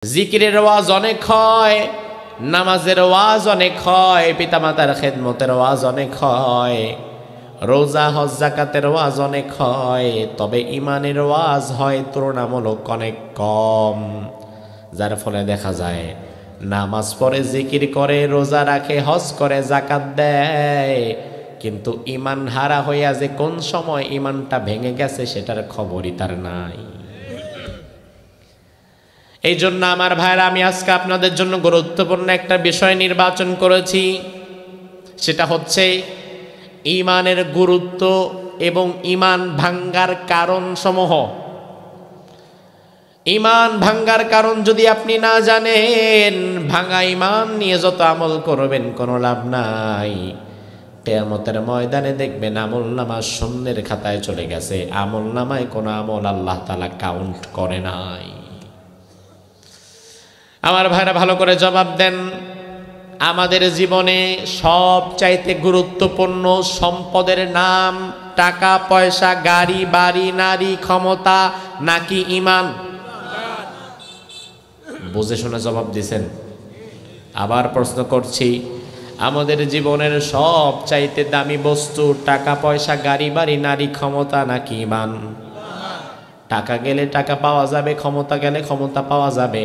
জিকিরের ওয়াজ অনেক হয়, নামাজের ওয়াজ অনেক হয়, পিতামাতার খেদমতের ওয়াজ অনেক হয়, রোজা হজ যাকাতের ওয়াজ অনেক হয়, তবে ইমানের ওয়াজ হয় তুলনামূলক অনেক কম। যার ফলে দেখা যায় নামাজ পড়ে, জিকির করে, রোজা রাখে, হজ করে, যাকাত দেয়, কিন্তু ইমান হারা হইয়া যে কোন সময় ইমানটা ভেঙে গেছে সেটার খবরই তার নাই। এই জন্য আমার ভাইরা, আমি আজকে আপনাদের জন্য গুরুত্বপূর্ণ একটা বিষয় নির্বাচন করেছি। সেটা হচ্ছে ঈমানের গুরুত্ব এবং ঈমান ভাঙ্গার কারণসমূহ। ঈমান ভাঙ্গার কারণ যদি আপনি না জানেন, ভাঙা ঈমান নিয়ে যত আমল করবেন কোনো লাভ নাই। কিয়ামতের ময়দানে দেখবেন আমলনামা শূন্যের খাতায় চলে গেছে, আমলনামায় কোনো আমল আল্লাহ তাআলা কাউন্ট করে নাই। আমার ভাইরা ভালো করে জবাব দেন, আমাদের জীবনে সব চাইতে গুরুত্বপূর্ণ সম্পদের নাম টাকা পয়সা, গাড়ি বাড়ি, নারী, ক্ষমতা নাকি ঈমান? বুঝে শুনে জবাব দিছেন। আবার প্রশ্ন করছি, আমাদের জীবনের সব চাইতে দামি বস্তু টাকা পয়সা, গাড়ি বাড়ি, নারী, ক্ষমতা নাকি ঈমান? টাকা গেলে টাকা পাওয়া যাবে, ক্ষমতা গেলে ক্ষমতা পাওয়া যাবে,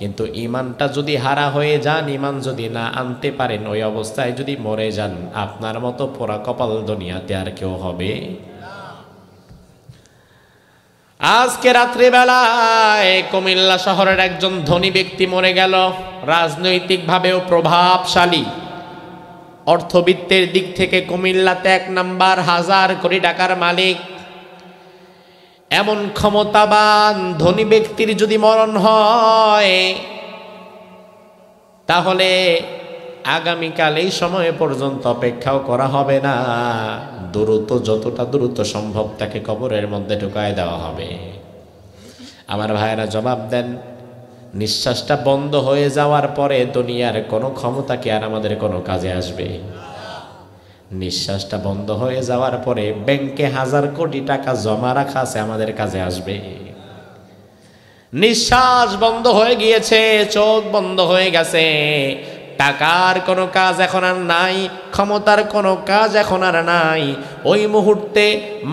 কিন্তু ঈমানটা যদি হারা হয়ে যান, ঈমান যদি না আনতে পারেন, ওই অবস্থায় যদি মরে যান, আপনার মতো পোড়া কপাল দুনিয়াতে আর কেউ হবে? আজকে রাত্রিবেলায় কুমিল্লা শহরের একজন ধনী ব্যক্তি মরে গেল, রাজনৈতিকভাবেও প্রভাবশালী, অর্থবিত্তের দিক থেকে কুমিল্লাতে 1 নাম্বার, 1000 কোটি টাকার মালিক। এমন ক্ষমতাবান ধনী ব্যক্তির যদি মরণ হয়, তাহলে আগামীকাল এই সময় পর্যন্ত অপেক্ষাও করা হবে না, দ্রুত, যতটা দ্রুত সম্ভব তাকে কবরের মধ্যে ঢুকায় দেওয়া হবে। আমার ভাইয়েরা জবাব দেন, নিঃশ্বাসটা বন্ধ হয়ে যাওয়ার পরে দুনিয়ার কোনো ক্ষমতা কি আর আমাদের কোনো কাজে আসবে? নিঃশ্বাসটা বন্ধ হয়ে যাওয়ার পরে ব্যাংকে 1000 কোটি টাকা জমা রাখা আছে, আমাদের কাজে আসবে? নিঃশ্বাস বন্ধ হয়ে গিয়েছে, চোখ বন্ধ হয়ে গেছে, টাকার কোনো কাজ এখন আর নাই, ক্ষমতার কোনো কাজ এখন আর নাই। ওই মুহূর্তে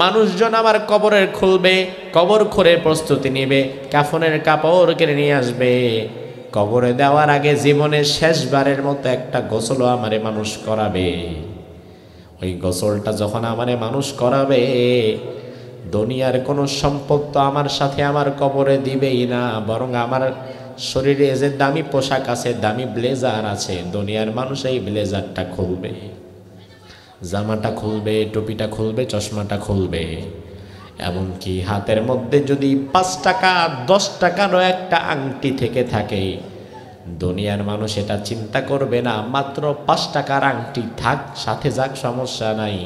মানুষজন আবার কবরের খুলবে, কবর খুঁড়ে প্রস্তুতি নেবে, কাফনের কাপড় কিনে নিয়ে আসবে। কবরে দেওয়ার আগে জীবনের শেষবারের মতো একটা গোসলও আমারে মানুষ করাবে। ওই গোসলটা যখন আমারে মানুষ করাবে, দুনিয়ার কোনো সম্পদ তো আমার সাথে আমার কবরে দিবেই না, বরং আমার শরীরে যে দামি পোশাক আছে, দামি ব্লেজার আছে, দুনিয়ার মানুষ এই ব্লেজারটা খুলবে, জামাটা খুলবে, টুপিটা খুলবে, চশমাটা খুলবে। এমনকি হাতের মধ্যে যদি 5 টাকা 10 টাকারও একটা আংটি থেকে থাকে, দুনিয়ার মানুষ এটা চিন্তা করবে না, মাত্র 5 টাকার আংটি থাক, সাথে যাক, সমস্যা নাই,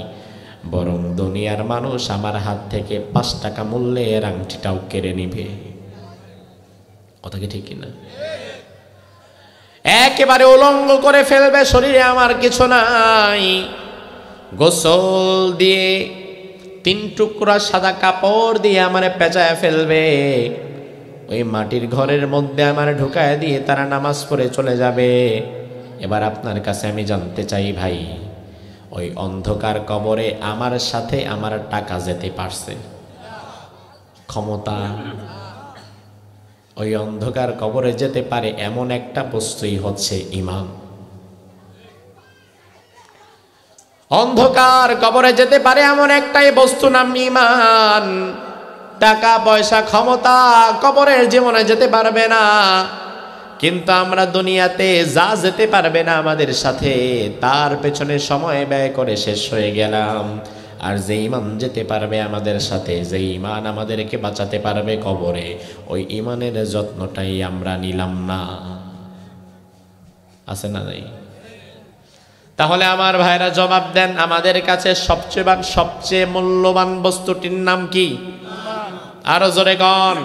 বরং দুনিয়ার মানুষ আমার হাত থেকে 5 টাকা মূল্যের আংটিটাও কেড়ে নিবে। কথা কি ঠিক কিনা? একেবারে উলঙ্গ করে ফেলবে, শরীরে আমার কিছু নাই, গোসল দিয়ে 3 টুকরা সাদা কাপড় দিয়ে আমারে পেঁচায় ফেলবে, ওই মাটির ঘরের মধ্যে আমার ঢুকায় দিয়ে তারা নামাজ পড়ে চলে যাবে। এবার আপনার কাছে আমি জানতে চাই ভাই, ওই অন্ধকার কবরে আমার সাথে আমার টাকা যেতে পারছে? ক্ষমতা? ওই অন্ধকার কবরে যেতে পারে এমন একটা বস্তুই হচ্ছে ঈমান। অন্ধকার কবরে যেতে পারে এমন একটাই বস্তু, নাম ঈমান। টাকা পয়সা ক্ষমতা কবরের জীবনে যেতে পারবে না, কিন্তু আমরা দুনিয়াতে যা যেতে পারবে না আমাদের সাথে, তার পেছনে সময় ব্যয় করে শেষ হয়ে গেলাম। আর যে ঈমান যেতে পারবে আমাদের সাথে, যে ঈমান আমাদেরকে বাঁচাতে পারবে কবরে, ওই ঈমানের যত্নটাই আমরা নিলাম না। আছে না নাই? তাহলে আমার ভাইরা জবাব দেন, আমাদের কাছে সবচেয়ে মূল্যবান বস্তুটির নাম কি? আরো জোরে কন।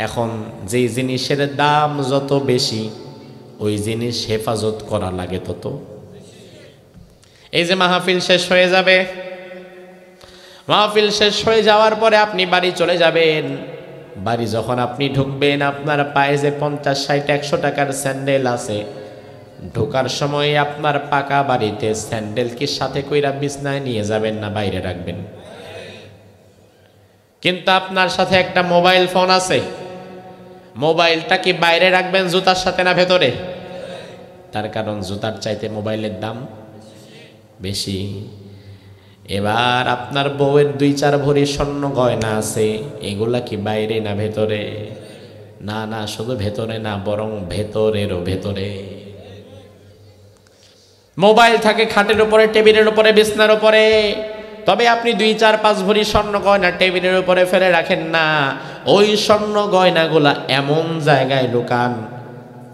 এখন যে জিনিসের দাম যত বেশি, ওই জিনিস হেফাজত করা লাগে তত। এই যে মাহফিল শেষ হয়ে যাবে, মাহফিল শেষ হয়ে যাওয়ার পরে আপনি বাড়ি চলে যাবেন, বাড়ি যখন আপনি ঢুকবেন, আপনার পায়ে যে 50, 60, 100 টাকার স্যান্ডেল আছে, ঢোকার সময় আপনার পাকা বাড়িতে স্যান্ডেল কি সাথে কইরা বিছনায় নিয়ে যাবেন না বাইরে রাখবেন? কিন্তু আপনার সাথে একটা মোবাইল ফোন আছে, মোবাইলটা কি বাইরে রাখবেন জুতার সাথে না ভেতরে? তার কারণ জুতার চাইতে মোবাইলের দাম বেশি। এবার আপনার বউয়ের 2-4 ভরি স্বর্ণ গয়না আছে, এগুলা কি বাইরে না ভেতরে? না না, শুধু ভেতরে না, বরং ভেতরেরও ভেতরে। মোবাইল থাকে খাটের উপরে, টেবিলের উপরে, বিছনার উপরে, তবে আপনি 2-4-5 ভরি স্বর্ণ গয়না টেবিলের উপরে ফেলে রাখেন না। ওই স্বর্ণ গয়নাগুলা এমন জায়গায় লুকান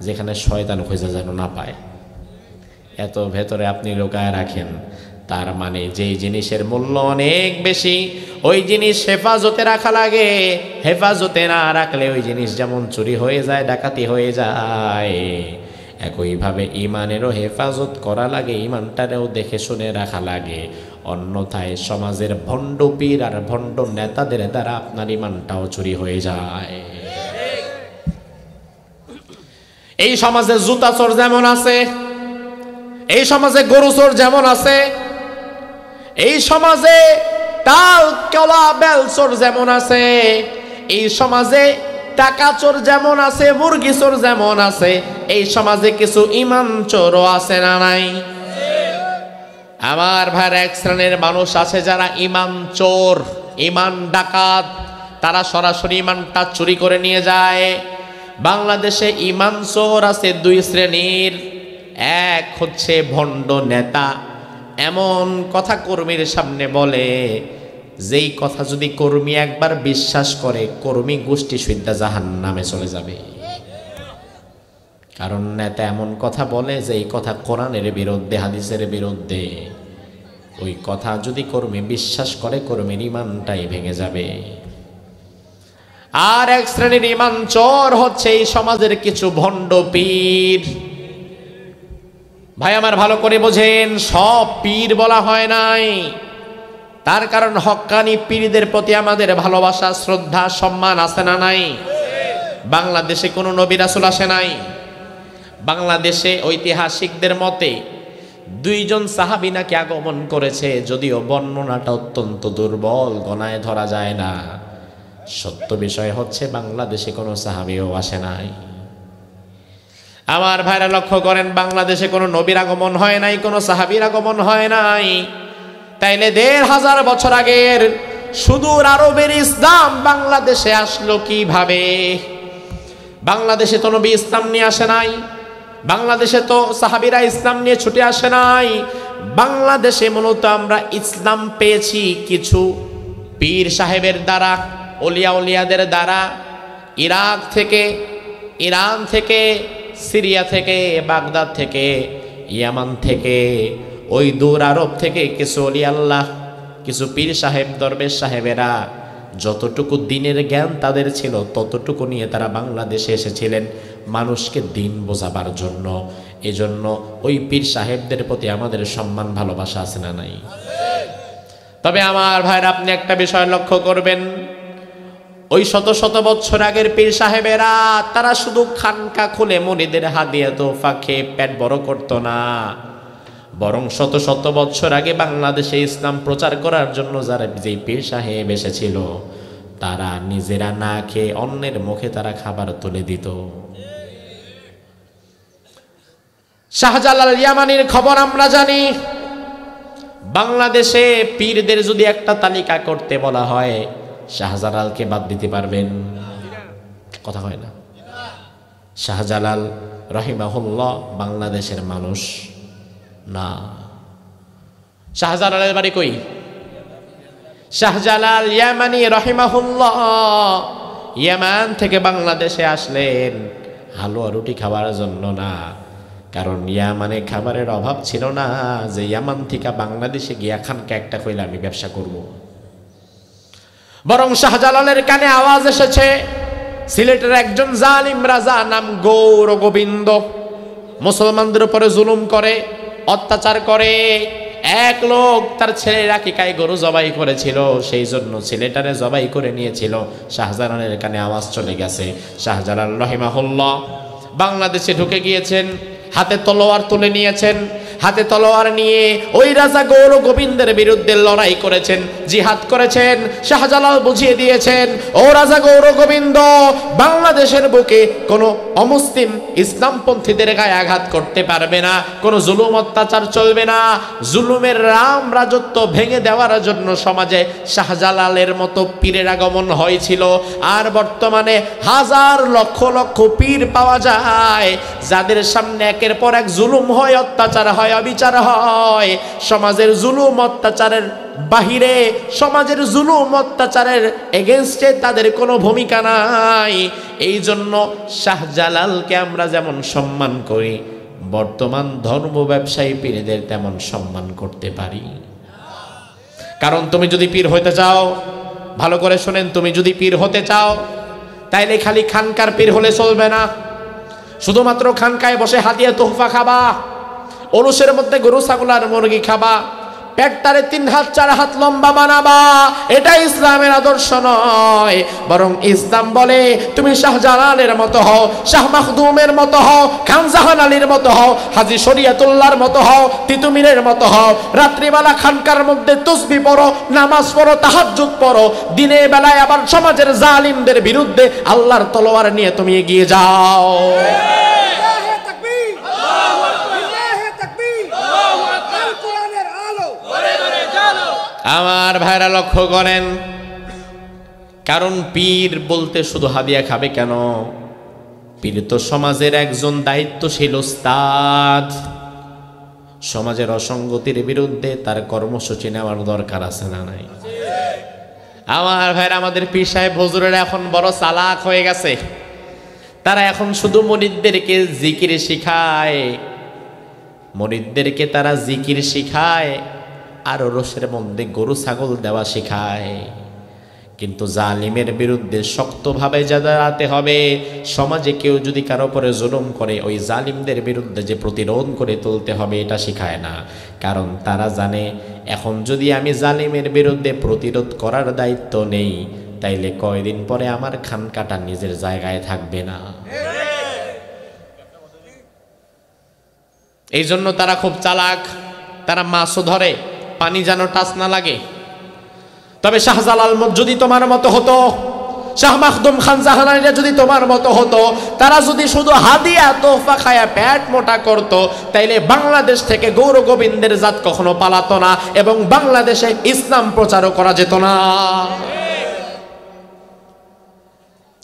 যেখানে শয়তান খুঁজে যেন না পায়, এত ভেতরে আপনি লুকায় রাখেন। তার মানে যেই জিনিসের মূল্য অনেক বেশি, ওই জিনিস হেফাজতে রাখা লাগে। হেফাজতে না রাখলে ওই জিনিস যেমন চুরি হয়ে যায়, ডাকাতি হয়ে যায়, একইভাবে ইমানেরও হেফাজত করা লাগে, ইমানটারেও দেখে শুনে রাখা লাগে। অন্যথায় সমাজের ভণ্ড পীর আর ভণ্ড নেতাদের দ্বারা আপনার ইমানটাও চুরি হয়ে যায়। এই সমাজে জুতা চোর যেমন আছে, এই সমাজে গরু চোর যেমন আছে, এই সমাজে তাল কলা বেল চোর যেমন আছে, এই সমাজে টাকা চোর যেমন আছে, মুরগি চোর যেমন আছে, এই সমাজে কিছু ইমান চোরও আছে না নাই? আমার ভাইয়ের এক শ্রেণীর মানুষ আছে যারা ইমান চোর, ইমান ডাকাত, তারা সরাসরি ইমানটা চুরি করে নিয়ে যায়। বাংলাদেশে ইমান চোর আছে 2 শ্রেণীর। এক হচ্ছে ভণ্ড নেতা, এমন কথা কর্মীর সামনে বলে যেই কথা যদি কর্মী একবার বিশ্বাস করে, কর্মী গোষ্ঠী সুদ্ধা জাহান্নামে চলে যাবে। কারণ নেতা এমন কথা বলে যে এই কথা কোরআনের বিরুদ্ধে, হাদিসের বিরুদ্ধে। ওই কথা যদি কর্মী বিশ্বাস করে, কর্মীর ইমানটাই ভেঙে যাবে। আর এক শ্রেণীর ইমান চোর হচ্ছে এই সমাজের কিছু ভণ্ড পীর। ভাই আমার ভালো করে বোঝেন, সব পীর বলা হয় নাই। তার কারণ হক্কানি পীরদের প্রতি আমাদের ভালোবাসা, শ্রদ্ধা, সম্মান আছে না নাই? বাংলাদেশে কোনো নবী রাসূল আসে নাই। বাংলাদেশে ঐতিহাসিকদের মতে 2 জন সাহাবী নাকি আগমন করেছে, যদিও বর্ণনাটা অত্যন্ত দুর্বল, গণায় ধরা যায় না। সত্য বিষয় হচ্ছে বাংলাদেশে কোনো সাহাবীও আসে নাই। আমার ভাইরা লক্ষ্য করেন, বাংলাদেশে কোনো নবীর আগমন হয় নাই, কোনো সাহাবীর আগমন হয় নাই। তাইলে 1500 বছর আগের সুদূর আরবের ইসলাম বাংলাদেশে আসলো কিভাবে? বাংলাদেশে তো নবী ইসলাম নিয়ে আসে নাই, বাংলাদেশে তো সাহাবীরা ইসলাম নিয়ে ছুটে আসে নাই। বাংলাদেশে মূলত আমরা ইসলাম পেয়েছি কিছু পীর সাহেবের দ্বারা, ওলিয়া উলিয়াদের দ্বারা। ইরাক থেকে, ইরান থেকে, সিরিয়া থেকে, বাগদাদ থেকে, ইয়ামান থেকে, ওই দূর আরব থেকে কিছু ওলি আল্লাহ, কিছু পীর সাহেব, দরবেশ সাহেবেরা যতটুকু দিনের জ্ঞান তাদের ছিল ততটুকু নিয়ে তারা বাংলাদেশে এসেছিলেন মানুষকে দিন বোঝাবার জন্য। এজন্য ওই পীর সাহেবদের প্রতি আমাদের সম্মান, ভালোবাসা আছে না নাই? তবে আমার ভাইরা, আপনি একটা বিষয় লক্ষ্য করবেন, ওই শত শত বছর আগের পীর সাহেবেরা তারা শুধু খানকা খুলে মুরিদের হাদিয়া তোফা খেয়ে পেট বড় করতো না, বরং শত শত বছর আগে বাংলাদেশে ইসলাম প্রচার করার জন্য যারা যেই পীর সাহেব এসেছিল তারা নিজেরা না খেয়ে অন্যের মুখে তারা খাবার তুলে দিত। শাহজালাল ইয়ামানির খবর আমরা জানি। বাংলাদেশে পীরদের যদি একটা তালিকা করতে বলা হয়, শাহজালালকে বাদ দিতে পারবেন? কথা হয় না। শাহজালাল রহিমাহুল্লাহ বাংলাদেশের মানুষ না। শাহজালালের বাড়ি কই? শাহজালাল ইয়ামানি রহিমাহুল্লাহ ইয়ামান থেকে বাংলাদেশে আসলেন হালুয়া রুটি খাওয়ার জন্য না, কারণ ইয়ামানে খাবারের অভাব ছিল না যে ইয়ামান থেকে বাংলাদেশে গিয়া খানকা একটা কইলে আমি ব্যবসা করব। বরং শাহজালালের কানে আওয়াজ এসেছে সিলেটের একজন জালিম রাজা নাম গৌর গোবিন্দ মুসলমানদের উপরে জুলুম করে, অত্যাচার করে। এক লোক তার ছেলের আকিকায় গরু জবাই করেছিল, সেই জন্য ছেলেটারে জবাই করে নিয়েছিল। শাহজালালের কানে আওয়াজ চলে গেছে। শাহজালাল রহিমাহুল্লাহ বাংলাদেশে ঢুকে গিয়েছেন, হাতে তলোয়ার তুলে নিয়েছেন। হাতে তলোয়ার নিয়ে ওই রাজা গৌর গোবিন্দের বিরুদ্ধে লড়াই করেছেন, জিহাদ করেছেন। শাহজালাল বুঝিয়ে দিয়েছেন, ও রাজা গৌর গোবিন্দ, বাংলাদেশের বুকে কোনো অমুসলিম ইসলামপন্থীদের গায়ে আঘাত করতে পারবে না, কোনো জুলুম অত্যাচার চলবে না। জুলুমের রাম রাজত্ব ভেঙে দেওয়ার জন্য সমাজে শাহজালালের মতো পীরের আগমন হয়েছিল। আর বর্তমানে হাজার লক্ষ লক্ষ পীর পাওয়া যায়, যাদের সামনে একের পর এক জুলুম হয়, অত্যাচার হয়, অবিচার হয়। সমাজের জুলুম অত্যাচারের বাহিরে, সমাজের জুলুম অত্যাচারের এগেনস্টে তাদের কোনো ভূমিকা নাই। এই জন্য শাহজালালকে আমরা যেমন সম্মান করি, বর্তমান ধর্ম ব্যবসায়ী পীরদের তেমন সম্মান করতে পারি। কারণ তুমি যদি পীর হতে চাও, ভালো করে শোনেন, তুমি যদি পীর হতে চাও তাইলে খালি খানকার পীর হলে চলবে না। শুধুমাত্র খানকায় বসে হাতিয়া তোহফা খাবা, ওরসের মধ্যে গরু ছাগল আর মুরগি খাবা, পেটটারে 3 হাত 4 হাত লম্বা বানাবা, এটা ইসলামের আদর্শ নয়। বরং ইসলাম বলে তুমি শাহজালালের মতো হও, শাহ মাখদুমের মতো হও, খান জাহান আলীর মতো হও, হাজী শরিয়তুল্লাহর মতো হও, তিতুমিরের মতো হও। রাত্রিবেলা খানকার মধ্যে তাসবিহ পড়ো, নামাজ পড়ো, তাহাজ্জুদ পড়ো। দিনের বেলায় আবার সমাজের জালিমদের বিরুদ্ধে আল্লাহর তলোয়ার নিয়ে তুমি এগিয়ে যাও। আমার ভাইরা লক্ষ্য করেন, কারণ পীর বলতে শুধু হাদিয়া খাবে কেন? পীর তো সমাজের একজন দায়িত্বশীল উস্তাদ। সমাজের অসঙ্গতির বিরুদ্ধে তার কর্মসূচি নেওয়ার দরকার আছে না নাই? আমার ভাইরা, আমাদের পীর সাহেব হুজুরেরা এখন বড় চালাক হয়ে গেছে। তারা এখন শুধু মুরিদদেরকে জিকির শিখায়, মুরিদদেরকে তারা জিকির শিখায় আর ওরসের মধ্যে গরু ছাগল দেওয়া শেখায়। কিন্তু জালিমের বিরুদ্ধে শক্তভাবে দাঁড়াতে হবে। সমাজে কেউ যদি কারো পরে জুলুম করে, ওই জালিমদের বিরুদ্ধে যে প্রতিরোধ করে তুলতে হবে, এটা শেখায় না। কারণ তারা জানে, এখন যদি আমি জালিমের বিরুদ্ধে প্রতিরোধ করার দায়িত্ব নেই, তাইলে কয়দিন পরে আমার খানকাটা নিজের জায়গায় থাকবে না। এই জন্য তারা খুব চালাক। তারা মাছও ধরে, পানি যেন টাচ না লাগে। তবে শাহজালাল যদি তোমার মতো হতো, শাহ মাখদুম খান জাহানারীরা যদি তোমার মতো হতো, তারা যদি শুধু হাদিয়া তোহফা খায়া পেট মোটা করত, তাইলে বাংলাদেশ থেকে গৌর গোবিন্দের জাত কখনো পালাতো না এবং বাংলাদেশে ইসলাম প্রচারও করা যেত না।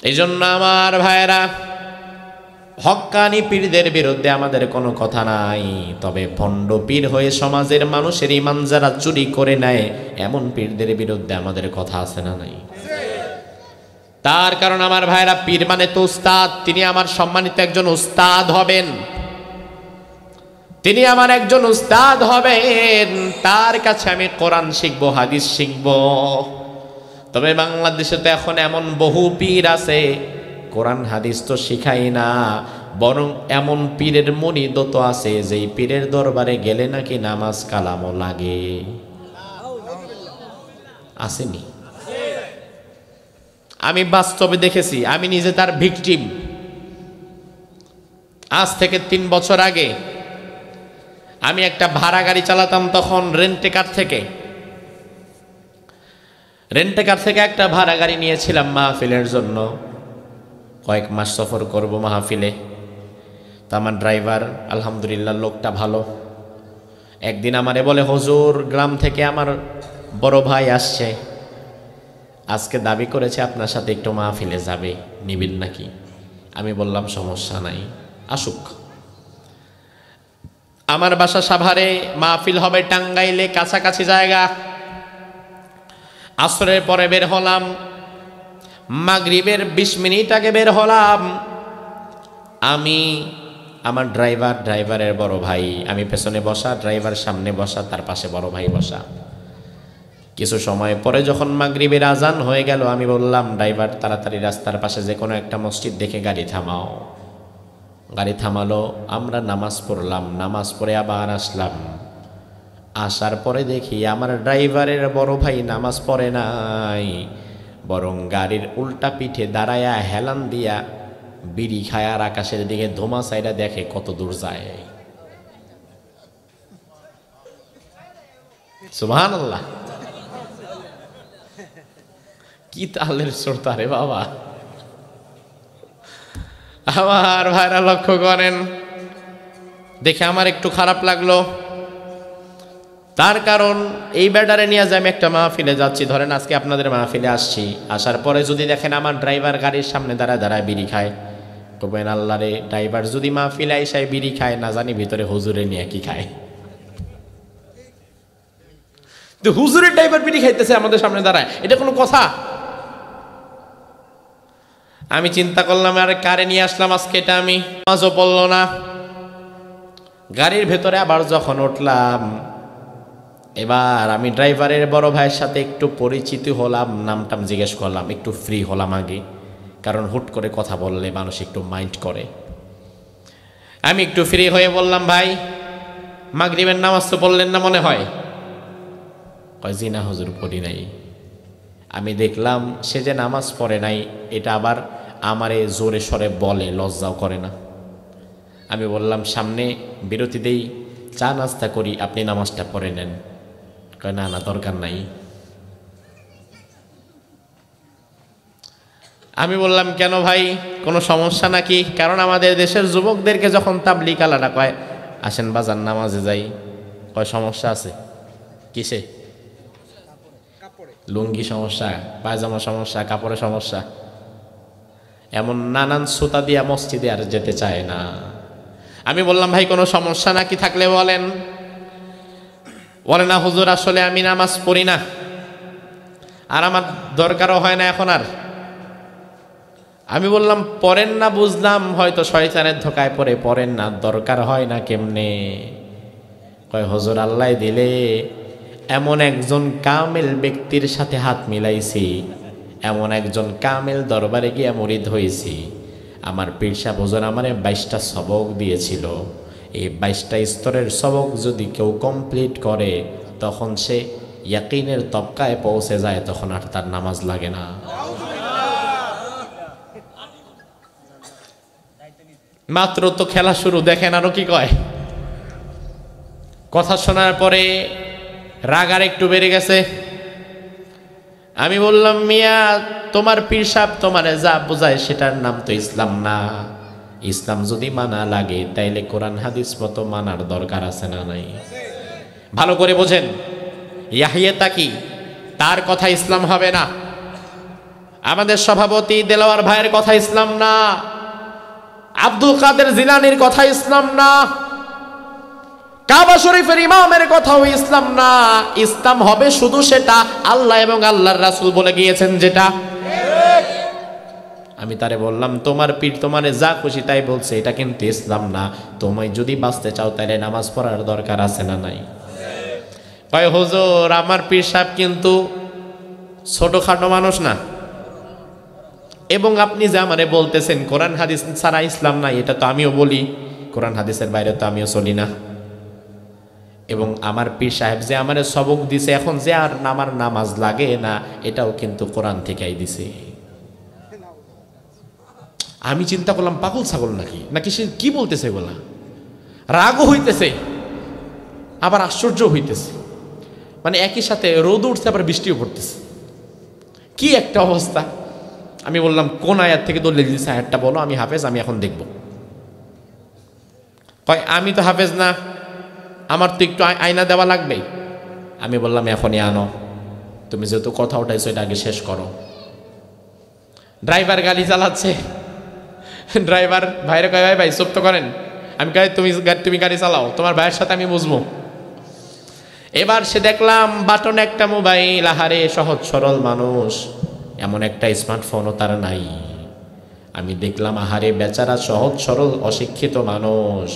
এই জন্য আমার ভাইয়েরা, হক্কানি পীরদের বিরুদ্ধে আমাদের কোনো কথা নাই। তবে ভণ্ড পীর হয়ে সমাজের মানুষের ঈমান যারা চুরি করে নেয়, এমন পীরদের বিরুদ্ধে আমাদের কথা আছে না নাই? তার কারণ আমার ভাইরা, পীর মানে তো উস্তাদ। তিনি আমার সম্মানিত একজন উস্তাদ হবেন, তিনি আমার একজন উস্তাদ হবেন। তার কাছে আমি কোরআন শিখবো, হাদিস শিখবো। তবে বাংলাদেশে তো এখন এমন বহু পীর আছে, কোরআন হাদিস তো শিখাই না, বরং এমন পীরের মুরিদ তো আছে যেই পীরের দরবারে গেলে নাকি নামাজ কালামও লাগে। আসেনি? আমি বাস্তবে দেখেছি, আমি নিজে তার ভিকটিম। আজ থেকে 3 বছর আগে আমি একটা ভাড়া গাড়ি চালাতাম, তখন রেন্টেকার থেকে একটা ভাড়া গাড়ি নিয়েছিলাম মাহফিলের জন্য। কয়েক মাস সফর করব মাহফিলে। তা আমার ড্রাইভার আলহামদুলিল্লাহ লোকটা ভালো। একদিন আমারে বলে, হুজুর, গ্রাম থেকে আমার বড় ভাই আসছে, আজকে দাবি করেছে আপনার সাথে একটু মাহফিলে যাবে, নিবেন নাকি? আমি বললাম সমস্যা নাই, আসুক। আমার বাসা সাভারে, মাহফিল হবে টাঙ্গাইলে, কাছাকাছি জায়গা। আসরের পরে বের হলাম, মাগরিবের 20 মিনিট আগে বের হলাম। আমি, আমার ড্রাইভারের বড় ভাই, আমি পেছনে বসা, ড্রাইভার সামনে বসা, তার পাশে বড় ভাই বসা। কিছু সময় পরে যখন মাগরিবের আজান হয়ে গেল, আমি বললাম, ড্রাইভার তাড়াতাড়ি রাস্তার পাশে যে কোনো একটা মসজিদ দেখে গাড়ি থামাও। গাড়ি থামালো, আমরা নামাজ পড়লাম, নামাজ পড়ে আবার আসলাম। আসার পরে দেখি আমার ড্রাইভারের বড় ভাই নামাজ পড়ে নাই, বরং গাড়ির উল্টা পিঠে দাঁড়ায়া হেলান দিয়া বিড়ি খায় আর আকাশের দিকে ধোমা সাইডা দেখে কত দূর যায়। সুবহানাল্লাহ, কি তালের শ্রোতা রে বাবা। আমার ভাইরা লক্ষ্য করেন, দেখে আমার একটু খারাপ লাগলো। তার কারণ এই ব্যাটারে নিয়ে যে আমি একটা মাহফিলে যাচ্ছি, ধরেন আজকে আপনাদের মাহফিলে আসছি, আসার পরে যদি দেখেন আমার ড্রাইভার গাড়ির সামনে দাঁড়ায় দাঁড়ায় বিড়ি খায়, বলবেন আল্লাহ রে, ড্রাইভার যদি মাহফিলে আইসায় বিড়ি খায়, না জানি ভিতরে হুজুরে নিয়ে কি খায়। তো হুজুরের ড্রাইভার বিড়ি খাইতেছে আমাদের সামনে দাঁড়ায়, এটা কোনো কথা? আমি চিন্তা করলাম আর কারে নিয়ে আসলাম আজকে, এটা আমি নামাজও পড়লো না। গাড়ির ভেতরে আবার যখন উঠলাম, এবার আমি ড্রাইভারের বড় ভাইয়ের সাথে একটু পরিচিত হলাম, নামটাম জিজ্ঞেস করলাম, একটু ফ্রি হলাম আগে, কারণ হুট করে কথা বললে মানুষ একটু মাইন্ড করে। আমি একটু ফ্রি হয়ে বললাম, ভাই মাগরিবের নামাজ তো পড়লেন না মনে হয়? কয় জি না হুজুর, পড়ি নাই। আমি দেখলাম সে যে নামাজ পড়ে নাই, এটা আবার আমারে জোরে সরে বলে, লজ্জাও করে না। আমি বললাম সামনে বিরতি দেই, চা নাস্তা করি, আপনি নামাজটা পড়ে নেন। কয় না না, দরকার নাই। আমি বললাম কেন ভাই, কোনো সমস্যা নাকি? কারণ আমাদের দেশের যুবকদেরকে যখন তাবলিগ আলাদা কয়, আসেন বাজার নামাজে যাই, কয় সমস্যা আছে কিসে? লুঙ্গি সমস্যা, পায়জামা সমস্যা, কাপড়ের সমস্যা, এমন নানান সুতা দিয়া মসজিদে আর যেতে চায় না। আমি বললাম ভাই কোনো সমস্যা নাকি, থাকলে বলেন। বলে না হুজুর, আসলে আমি নামাজ পড়ি না, আর আমার দরকারও হয় না এখন আর। আমি বললাম পড়েন না বুঝলাম, হয়তো শয়তানের ধোকায় পড়ে পড়েন না, দরকার হয় না কেমনে? কয় হুজুর আল্লাহ দিলে এমন একজন কামেল ব্যক্তির সাথে হাত মিলাইছি, এমন একজন কামেল দরবারে গিয়ে মুরিদ হয়েছি, আমার পীর সাহেব হুজুর আমারে 22টা সবক দিয়েছিল। এই 22টা স্তরের সবক যদি কেউ কমপ্লিট করে, তখন সে ইয়াকিনের তবকায় পৌঁছে যায়, তখন আর তার নামাজ লাগে না। মাত্র তো খেলা শুরু, দেখেন আরো কি কয়। কথা শোনার পরে রাগ আর একটু বেড়ে গেছে। আমি বললাম মিয়া, তোমার পীর সাহেব তোমারে যা বোঝায় সেটার নাম তো ইসলাম না। ইসলাম যদি মানা লাগে, তাইলে কোরআন হাদিস মতো মানার দরকার আছে না নাই? ভালো করে বোঝেন, ইয়াহিয়া তাকি, তার কথা ইসলাম হবে না। আমাদের সভাপতি দেলোয়ার ভাইয়ের কথা ইসলাম না। আব্দুল কাদের জিলানির কথা ইসলাম না। কাবা শরীফের ইমামের কথাও ইসলাম না। ইসলাম হবে শুধু সেটা আল্লাহ এবং আল্লাহর রাসূল বলে গিয়েছেন যেটা। আমি তারে বললাম তোমার পীর তোমারে যা খুশি তাই বলছে, এটা কিন্তু ইসলাম না। তুমি যদি বাঁচতে চাও তাহলে নামাজ পড়ার দরকার আছে না নাই? কয় হুজুর আমার পীর সাহেব কিন্তু ছোটখাটো মানুষ না, এবং আপনি যে আমারে বলতেছেন কোরআন হাদিস ছাড়া ইসলাম নাই, এটা তো আমিও বলি, কোরআন হাদিসের বাইরে তো আমিও চলি না। এবং আমার পীর সাহেব যে আমারে সবক দিছে, এখন যে আর আমার নামাজ লাগে না, এটাও কিন্তু কোরআন থেকেই দিছে। আমি চিন্তা করলাম পাগল ছাগল নাকি সে কি বলতেছে বলা। রাগও হইতেছে আবার আশ্চর্য হইতেছে, মানে একই সাথে রোদ উঠছে আবার বৃষ্টিও পড়তেছে, কি একটা অবস্থা। আমি বললাম কোন আয়াত থেকে দলিল দিয়েছে, আয়াতটা বলো, আমি হাফেজ, আমি এখন দেখব। কয় আমি তো হাফেজ না, আমার তো একটু আয়না দেওয়া লাগবে। আমি বললাম এখনই আনো, তুমি যেহেতু কথা উঠাইছো এটা আগে শেষ করো। ড্রাইভার গাড়ি চালাচ্ছে, ড্রাইভার ভাইরে কয় ভাই ভাই চুপ তো করেন। আমি কই তুমি গাড়ি চালাও, তোমার ভাইয়ের সাথে আমি বুঝবো। এবার সে দেখলাম বাটন একটা মোবাইল, আহারে সহজ সরল মানুষ, এমন একটা স্মার্টফোনও তার নাই। আমি দেখলাম আহারে বেচারা সহজ সরল অশিক্ষিত মানুষ,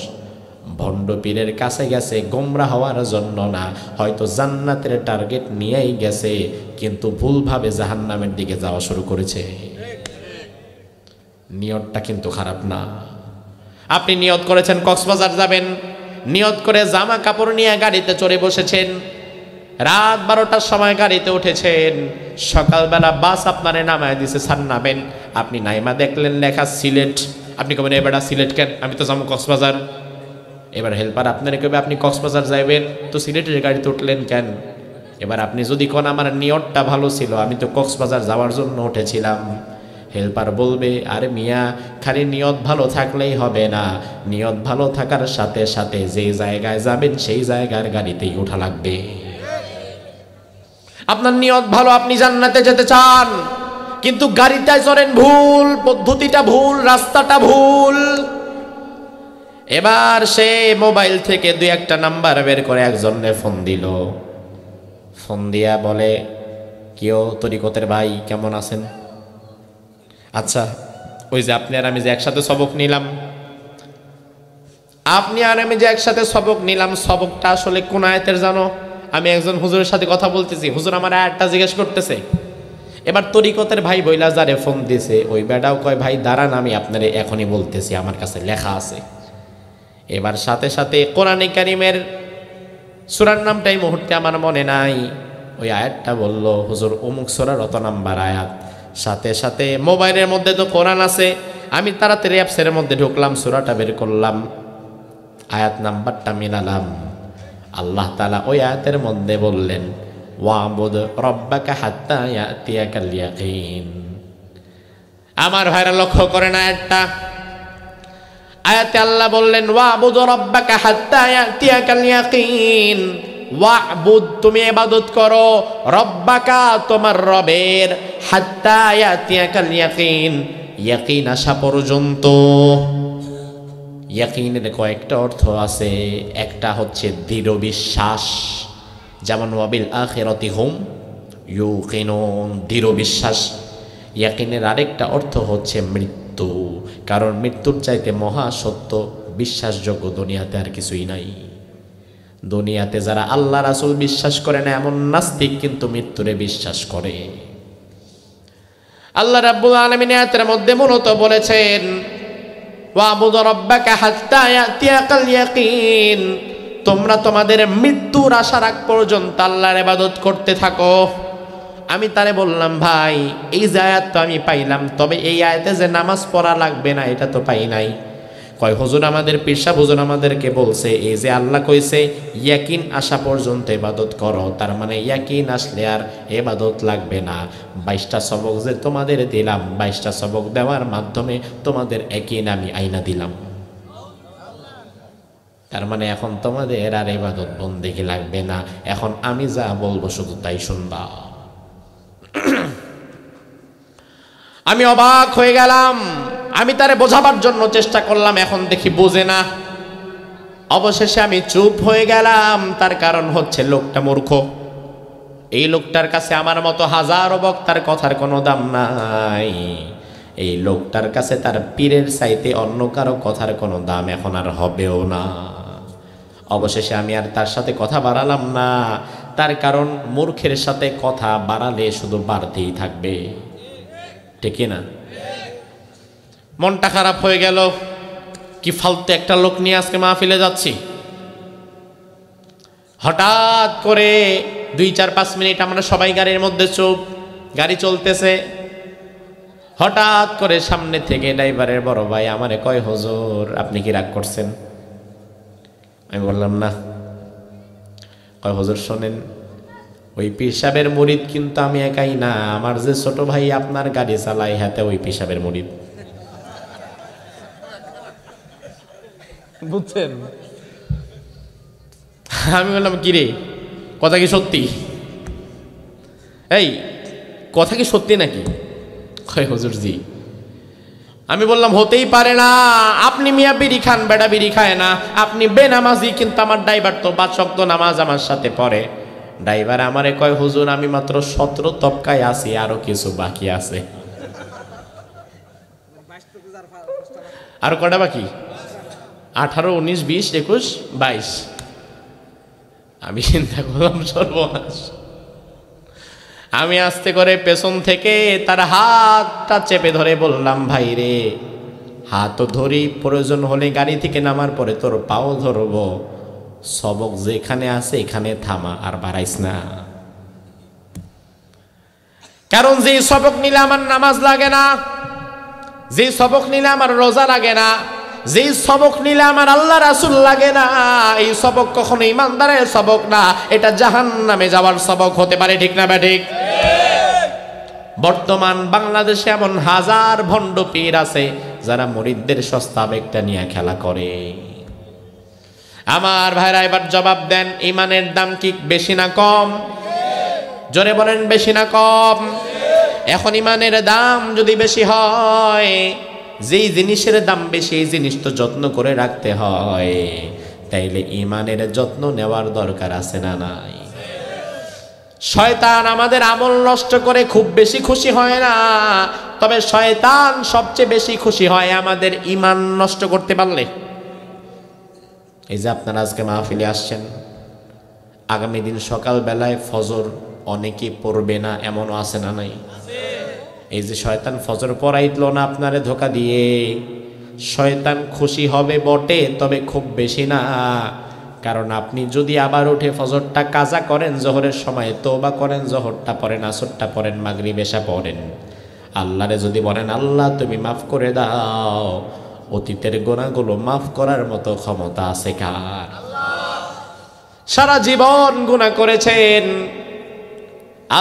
ভণ্ড পীরের কাছে গেছে গোমরা হওয়ার জন্য না, হয়তো জান্নাতের টার্গেট নিয়েই গেছে, কিন্তু ভুলভাবে জাহান্নামের দিকে যাওয়া শুরু করেছে। নিয়তটা কিন্তু খারাপ না। আপনি নিয়ত করেছেন কক্সবাজার যাবেন, নিয়ত করে জামা কাপড় নিয়ে গাড়িতে চড়ে বসেছেন, রাত 12টার সময় গাড়িতে উঠেছেন, সকালবেলা বাস আপনারে নামায় দিছে, সার নামেন, আপনি নাইমা দেখলেন লেখা সিলেট, আপনি কবেন এবার সিলেট কেন, আমি তো যাবো কক্সবাজার। এবার হেল্পার আপনারা কবে আপনি কক্সবাজার যাইবেন, তো সিলেটের গাড়িতে উঠলেন কেন? এবার আপনি যদি কোন আমার নিয়তটা ভালো ছিল, আমি তো কক্সবাজার যাওয়ার জন্য উঠেছিলাম, হেল্পার বলবে আরে মিয়া খালি নিয়ত ভালো থাকলেই হবে না, নিয়ত ভালো থাকার সাথে সাথে যে জায়গায় যাবেন সেই জায়গার গাড়িতেই ওঠা লাগবে। আপনার নিয়ত ভালো, আপনি জান্নাতে যেতে চান, কিন্তু গাড়িটায় চড়েন ভুল, পদ্ধতিটা ভুল, রাস্তাটা ভুল। এবার সে মোবাইল থেকে 2-1টা নাম্বার বের করে একজনে ফোন দিল, ফোন দিয়া বলে কেউ তরিকতের ভাই কেমন আছেন? আচ্ছা ওই যে আপনি আর আমি যে একসাথে সবক নিলাম, আপনি আর আমি যে একসাথে সবক নিলাম, সবকটা আসলে কোন আয়াতের জানো? আমি একজন হুজুরের সাথে কথা বলতেছি, হুজুর আমার আয়াতটা জিজ্ঞেস করতেছে। এবার তরিকতের ভাই বইলা যারে ফোন দিছে ওই বেটাও কয় ভাই দাঁড়ান আমি আপনারে এখনই বলতেছি, আমার কাছে লেখা আছে। এবার সাথে সাথে কোরআনে কারিমের সূরার নামটাই মুহূর্তে আমার মনে নাই, ওই আয়াতটা বলল হুজুর অমুক সূরার অত নাম্বার আয়াত। সাথে সাথে মোবাইলের মধ্যে তো কোরআন আছে, আমি তাড়াতাড়ি অ্যাপসের মধ্যে ঢুকলাম, সূরাটা বের করলাম, আয়াত নাম্বারটা মিলালাম। আল্লাহ তাআলা ওই আয়াতের মধ্যে বললেন ওয়াবুদ রব্বাকা হাত্তা ইয়াতিয়াকাল ইয়াকিন। আমার ভাইরা লক্ষ্য করেন আয়াতটা, আয়াতে আল্লাহ বললেন ওয়াবুদ রব্বাকা হাত্তা ইয়াতিয়াকাল ইয়াকিন, ওয়াবুদ তুমি ইবাদত করো, রব্বাকা তোমার রবের, হাত্তা ইয়াতিয়াকাল ইয়াকিন ইয়াকিন আসা পর্যন্ত। ইয়াকিনের কয়েকটা অর্থ আছে, একটা হচ্ছে দৃঢ় বিশ্বাস, যেমন ওয়াবিল আখিরাতি হুম ইউকিনুন, দৃঢ় বিশ্বাস। ইয়াকিনের আরেকটা অর্থ হচ্ছে মৃত্যু, কারণ মৃত্যুর চাইতে মহা সত্য বিশ্বাসযোগ্য দুনিয়াতে আর কিছুই নাই। দুনিয়াতে যারা আল্লাহ রাসূল বিশ্বাস করে না এমন নাস্তিক কিন্তু মৃত্যুরে বিশ্বাস করে। আল্লাহ রাব্বুল আলামিন আয়াতের মধ্যে মূলত বলেছেন ওয়াবুদ রব্বাকা হাত্তা ইয়াতিয়াকাল ইয়াকিন, তোমরা তোমাদের মৃত্যুর আশার আগ পর্যন্ত আল্লাহর ইবাদত করতে থাকো। আমি তারে বললাম ভাই এই যে আয়াত তো আমি পাইলাম, তবে এই আয়াতে যে নামাজ পড়া লাগবে না এটা তো পাই নাই। কয় হুজুর আমাদের পীর সাহেব হুজুর আমাদেরকে বলছে এই যে আল্লাহ কইছে ইয়াকিন আসা পর্যন্ত ইবাদত করো, তার মানে ইয়াকিন আসলে আর ইবাদত লাগবে না। 22টা সবক যে তোমাদের দিলাম, 22টা সবক দেওয়ার মাধ্যমে তোমাদের ইয়াকিন আমি আইনা দিলাম, তার মানে এখন তোমাদের আর ইবাদত বন্দেগী লাগবে না, এখন আমি যা বলবো শুধু তাই শুনবা। আমি অবাক হয়ে গেলাম, আমি তারে বোঝাবার জন্য চেষ্টা করলাম, এখন দেখি বোঝে না। অবশেষে আমি চুপ হয়ে গেলাম, তার কারণ হচ্ছে লোকটা মূর্খ। এই লোকটার কাছে আমার মতো হাজারো বক্তার কথার কোনো দাম নাই, এই লোকটার কাছে তার পীরের চাইতে অন্য কারো কথার কোনো দাম এখন আর হবেও না। অবশেষে আমি আর তার সাথে কথা বাড়ালাম না, তার কারণ মূর্খের সাথে কথা বাড়ালে শুধু বাড়তেই থাকবে, ঠিক না? মনটা খারাপ হয়ে গেল, কি ফালতু একটা লোক নিয়ে আজকে মাহফিলে যাচ্ছি। হঠাৎ করে 2-4-5 মিনিট আমরা সবাই গাড়ির মধ্যে চুপ, গাড়ি চলতেছে। হঠাৎ করে সামনে থেকে ড্রাইভারের বড় ভাই আমারে কয় হুজুর আপনি কি রাগ করছেন? আমি বললাম না। কয় হুজুর শোনেন, ওই পীর সাহেবের মুরিদ কিন্তু আমি একাই না, আমার যে ছোট ভাই আপনার গাড়ি চালায় হাতে ওই পীর সাহেবের মুরিদ, বুঝছেন? আমি বললাম কি রে, কথা কি সত্যি? এই কথা কি সত্যি নাকি? কয় হুজুর জি। আমি বললাম হতেই পারে না, আপনি মিয়া বিড়ি খান, বেটা বিড়ি খায় না, আপনি বেনামাজি, কিন্তু আমার ড্রাইভার তো 5 ওয়াক্ত নামাজ আমার সাথে পড়ে। ড্রাইভার আমারে কয় হুজুর আমি মাত্র 17 তবকায় আছি, আরো কিছু বাকি আছে। আর কটা বাকি? 18, 19, 20, 21, 22। আমি চিন্তা করলাম সর্বনাশ। আমি আস্তে করে পেছন থেকে তার হাতটা চেপে ধরে বললাম ভাই রে, হাতও ধরি, প্রয়োজন হলে গাড়ি থেকে নামার পরে তোর পাও ধরবো, সবক যেখানে আছে এখানে থামা, আর বাড়াইস না। কারণ যে সবক নিলে আমার নামাজ লাগে না, যে সবক নিলে আমার রোজা লাগে না, যে সবক নিলে আমার আল্লাহ রাসূল লাগে না, এই সবক কখনো ইমানদারের সবক না, এটা জাহান্নামে যাওয়ার সবক হতে পারে। ঠিক না ঠিক? বর্তমান বাংলাদেশে এমন হাজার ভণ্ড পীর আছে যারা মুরিদদের সস্তা আবেগটা নিয়ে খেলা করে। আমার ভাইরা এবার জবাব দেন, ইমানের দাম কি বেশি না কম? জোরে বলেন, বেশি না কম? এখন ইমানের দাম যদি বেশি হয়, যেই জিনিসের দাম বেশি এই জিনিস তো যত্ন করে রাখতে হয়, তাইলে ইমানের যত্ন নেওয়ার দরকার আছে না নাই? শয়তান আমাদের আমল নষ্ট করে খুব বেশি খুশি হয় না, তবে শয়তান সবচেয়ে বেশি খুশি হয় আমাদের ইমান নষ্ট করতে পারলে। এই যে আপনারা আজকে মাহফিলে আসছেন, আগামী দিন সকাল বেলায় ফজর অনেকে পড়বে না, এমনও আছে না নাই? এই যে শয়তান ফজর পড়াইতলো না আপনারে ধোকা দিয়ে, শয়তান খুশি হবে বটে, তবে খুব বেশি না। কারণ আপনি যদি আবার উঠে ফজরটা কাজা করেন, জোহরের সময় তওবা করেন, জোহরটা পড়েন, আসরটা পড়েন, মাগরিব এশা পড়েন, আল্লাহরে যদি বলেন আল্লাহ তুমি মাফ করে দাও, অতীতের গুনাহগুলো মাফ করার মতো ক্ষমতা আছে কার? সারা জীবন গুনাহ করেছেন,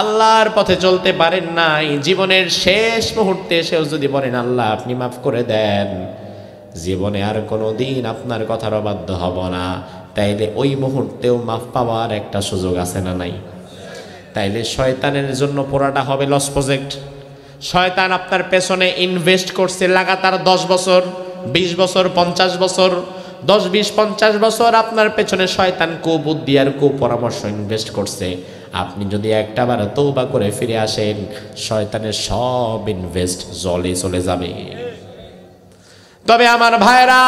আল্লাহর পথে চলতে পারেন নাই, জীবনের শেষ মুহূর্তে এসেও যদি বলেন আল্লাহ আপনি মাফ করে দেন, জীবনে আর কোনোদিন আপনার কথার অবাধ্য হব না, তাইলে ওই মুহূর্তেও মাফ পাওয়ার একটা সুযোগ আছে না নাই? তাইলে শয়তানের জন্য পুরাটা হবে লস প্রজেক্ট। শয়তান আপনার পেছনে ইনভেস্ট করছে লাগাতার 10 বছর, 20 বছর, 50 বছর, 10, 20, 50 বছর আপনার পেছনে শয়তান কুবুদ্ধি আর কুপরামর্শ ইনভেস্ট করছে। আপনি যদি একটাবার তওবা করে ফিরে আসেন, শয়তানের সব ইনভেস্ট জলে চলে যাবে। তবে আমার ভাইরা,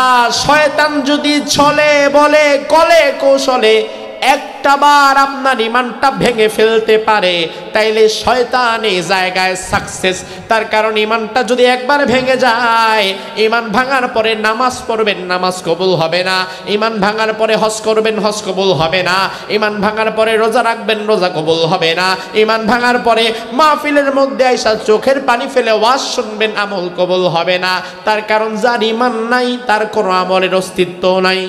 শয়তান যদি ছলে বলে কলে কৌশলে একটাবার আপনার ইমানটা ভেঙে ফেলতে পারে, তাইলে শয়তান এই জায়গায় সাকসেস। তার কারণ ইমানটা যদি একবার ভেঙে যায়, ইমান ভাঙার পরে নামাজ পড়বেন, নামাজ কবুল হবে না। ইমান ভাঙার পরে হজ করবেন, হজ কবুল হবে না। ইমান ভাঙার পরে রোজা রাখবেন, রোজা কবুল হবে না। ইমান ভাঙার পরে মাহফিলের মধ্যে আইসা চোখের পানি ফেলে ওয়াজ শুনবেন, আমল কবুল হবে না। তার কারণ যার ইমান নাই তার কোনো আমলের অস্তিত্ব নাই।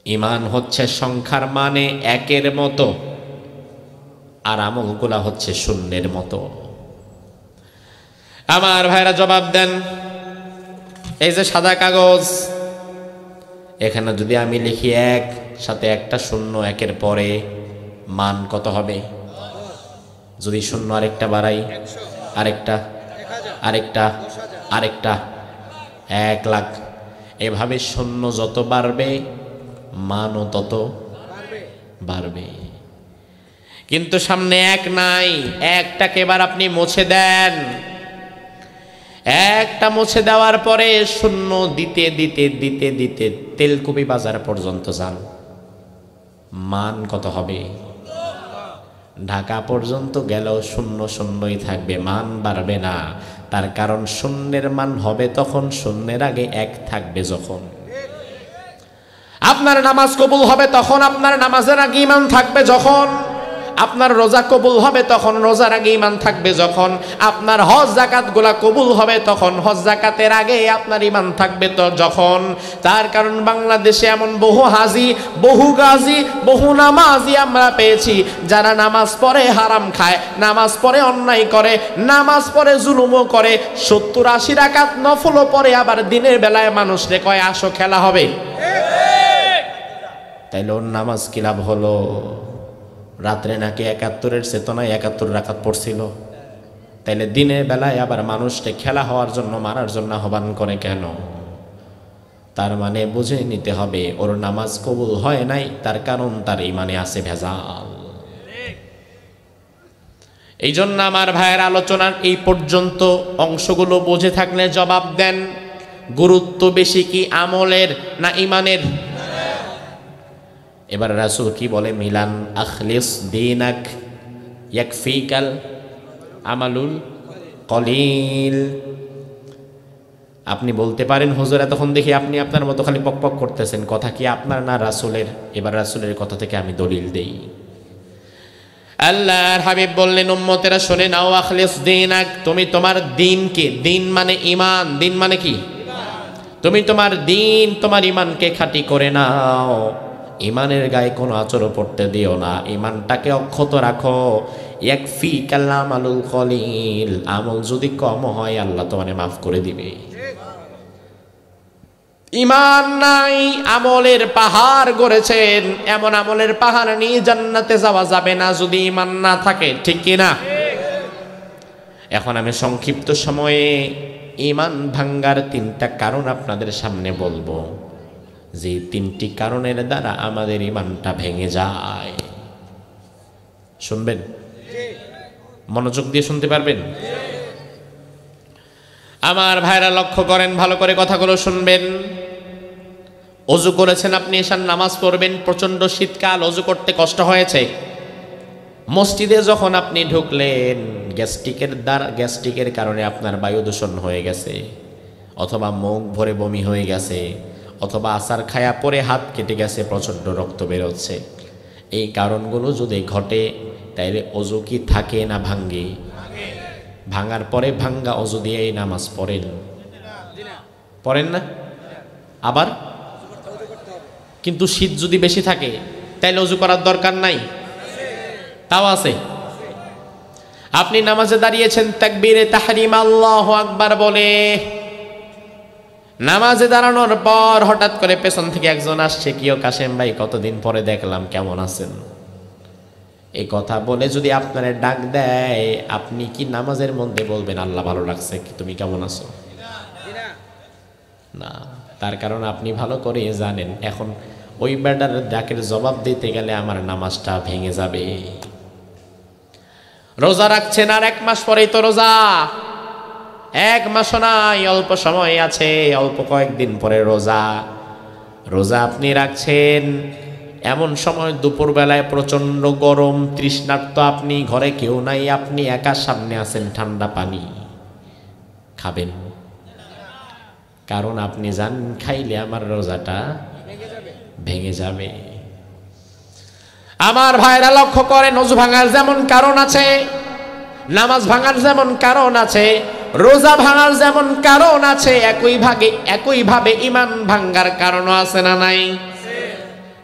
ইমান হচ্ছে সংখ্যার মানে 1-এর মতো, আর আমলগুলা হচ্ছে শূন্যের মতো। আমার ভাইরা জবাব দেন, এই যে সাদা কাগজ, এখানে যদি আমি লিখি 1, সাথে একটা শূন্য, 1-এর পরে মান কত হবে? যদি শূন্য আরেকটা বাড়াই, আরেকটা, আরেকটা, আরেকটা, 1 লাখ। এভাবে শূন্য যত বাড়বে মানও তত বাড়বে। কিন্তু সামনে 1 নাই, 1টাকে এবার আপনি মুছে দেন। 1টা মুছে দেওয়ার পরে শূন্য দিতে দিতে দিতে দিতে তেলকুপি বাজার পর্যন্ত যান, মান কত হবে? ঢাকা পর্যন্ত গেলেও শূন্য শূন্যই থাকবে, মান বাড়বে না। তার কারণ শূন্যের মান হবে তখন শূন্যের আগে 1 থাকবে যখন। আপনার নামাজ কবুল হবে তখন আপনার নামাজের আগে ঈমান থাকবে যখন। আপনার রোজা কবুল হবে তখন রোজার আগে ঈমান থাকবে যখন। আপনার হজ যাকাত গুলা কবুল হবে তখন হজ যাকাতের আগে আপনার ঈমান থাকবে তো যখন। তার কারণ বাংলাদেশে এমন বহু হাজি, বহু গাজী, বহু নামাজি আমরা পেয়েছি যারা নামাজ পড়ে হারাম খায়, নামাজ পড়ে অন্যায় করে, নামাজ পড়ে জুলুমও করে, 70-80 রাকাত নফলও পড়ে, আবার দিনের বেলায় মানুষরে কয় আসো খেলা হবে। তাইলে ওর নামাজ কি লাভ হলো? রাত্রে নাকি 71-এর চেতনায় 71 রাকাত পড়ছিল, তাইলে দিনের বেলায় আবার মানুষকে খেলা হওয়ার জন্য, মারার জন্য আহ্বান করে কেন? তার মানে বুঝে নিতে হবে ওর নামাজ কবুল হয় নাই, তার কারণ তার ঈমানে আছে ভেজাল। এই জন্য আমার ভাইয়ের আলোচনার এই পর্যন্ত অংশগুলো বুঝে থাকলে জবাব দেন, গুরুত্ব বেশি কি আমলের না ঈমানের? এবার রাসূল কি বলে? মিলান আখলিস দীনাক ইয়াকফিকাল আমালুল কলিল। আপনি বলতে পারেন হুজুর এতক্ষণ দেখি আপনি আপনার মতো খালি পক পক করতেছেন, কথা কি আপনার না রাসূলের? এবার রাসূলের কথা থেকে আমি দলিল দেই। আল্লাহর হাবিব বললেন, উম্মতেরা শুনে নাও, আখলিস দীনাক, তুমি তোমার দিনকে, দিন মানে ঈমান, দিন মানে কি? তুমি তোমার দিন, তোমার ঈমানকে খাঁটি করে নাও। ঈমানের গায়ে কোনো আঁচড় পড়তে দিও না, ঈমানটাকে অক্ষত রাখো। ইয়াকফি কাল্লাম আলুল কলিল, আমল যদি কম হয় আল্লাহ তোমারে মাফ করে দিবে। ঈমান নাই, আমলের পাহাড় গড়েছেন, এমন আমলের পাহাড় নিয়ে জান্নাতে যাওয়া যাবে না যদি ঈমান না থাকে, ঠিক কি না? এখন আমি সংক্ষিপ্ত সময়ে ঈমান ভাঙ্গার 3টা কারণ আপনাদের সামনে বলবো, যে 3টি কারণের দ্বারা আমাদের ঈমানটা ভেঙে যায়। শুনবেন? মনোযোগ দিয়ে শুনতে পারবেন? আমার ভাইরা লক্ষ্য করেন, ভালো করে কথাগুলো শুনবেন। ওযু করেছেন আপনি, এশার নামাজ পড়বেন, প্রচন্ড শীতকাল, ওযু করতে কষ্ট হয়েছে। মসজিদে যখন আপনি ঢুকলেন, গ্যাস্ট্রিকের কারণে আপনার বায়ু দূষণ হয়ে গেছে, অথবা মুখ ভরে বমি হয়ে গেছে, অথবা আসার খায়া পরে হাত কেটে গেছে, প্রচন্ড রক্ত বেরোচ্ছে। এই কারণগুলো যদি ঘটে তাইলে ওযু কি থাকে না ভাঙ্গে? ভাঙার পরে ভাঙ্গা ওযু দিয়েই নামাজ পড়েন, পড়েন না? আবার কিন্তু শীত যদি বেশি থাকে তাইলে ওযু করার দরকার নাই? তাও আছে। আপনি নামাজে দাঁড়িয়েছেন, তাকবীরে তাহরিম আল্লাহু আকবার বলে নামাজে দাঁড়ানোর পর হঠাৎ করে পেছন থেকে একজন আসছে, কিও কাশেম ভাই কতদিন পরে দেখলাম, কেমন আছেন? এই কথা বলে যদি আপনারে ডাক দেয়, আপনি কি নামাজের মধ্যে বলবেন আল্লাহ ভালো লাগছে, কি তুমি কেমন আছো? না, তার কারণ আপনি ভালো করে জানেন এখন ওই বেটার ডাকের জবাব দিতে গেলে আমার নামাজটা ভেঙে যাবে। রোজা রাখছেন, আর 1 মাস পরেই তো রোজা। 1 মাসও নাই, অল্প সময় আছে, অল্প কয়েকদিন পরে রোজা। রোজা আপনি রাখছেন, এমন সময় দুপুরবেলায় প্রচন্ড গরম, তৃষ্ণার্ত আপনি, ঘরে কেউ নাই, আপনি একা, সামনে আছেন ঠান্ডা পানি, খাবেন? কারণ আপনি জানেন খাইলে আমার রোজাটা ভেঙে যাবে। আমার ভাইরা লক্ষ্য করেন, ওযু ভাঙার যেমন কারণ আছে, নামাজ ভাঙার যেমন কারণ আছে, রোজা ভাঙার যেমন কারণ আছে, একইভাবে ঈমান ভাঙার কারণও আছে না নাই?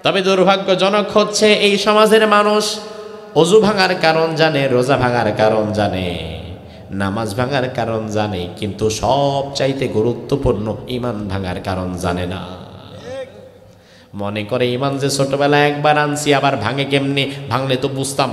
তবে দুর্ভাগ্যজনক হচ্ছে এই সমাজের মানুষ ওযু ভাঙার কারণ জানে, রোজা ভাঙার কারণ জানে, নামাজ ভাঙার কারণ জানে, কিন্তু সবচাইতে গুরুত্বপূর্ণ ঈমান ভাঙার কারণ জানে না। মনে করে ঈমান যে ছোটবেলায় একবার আনছি, আবার ভাঙে কেমনে, ভাঙলে তো বুঝতাম।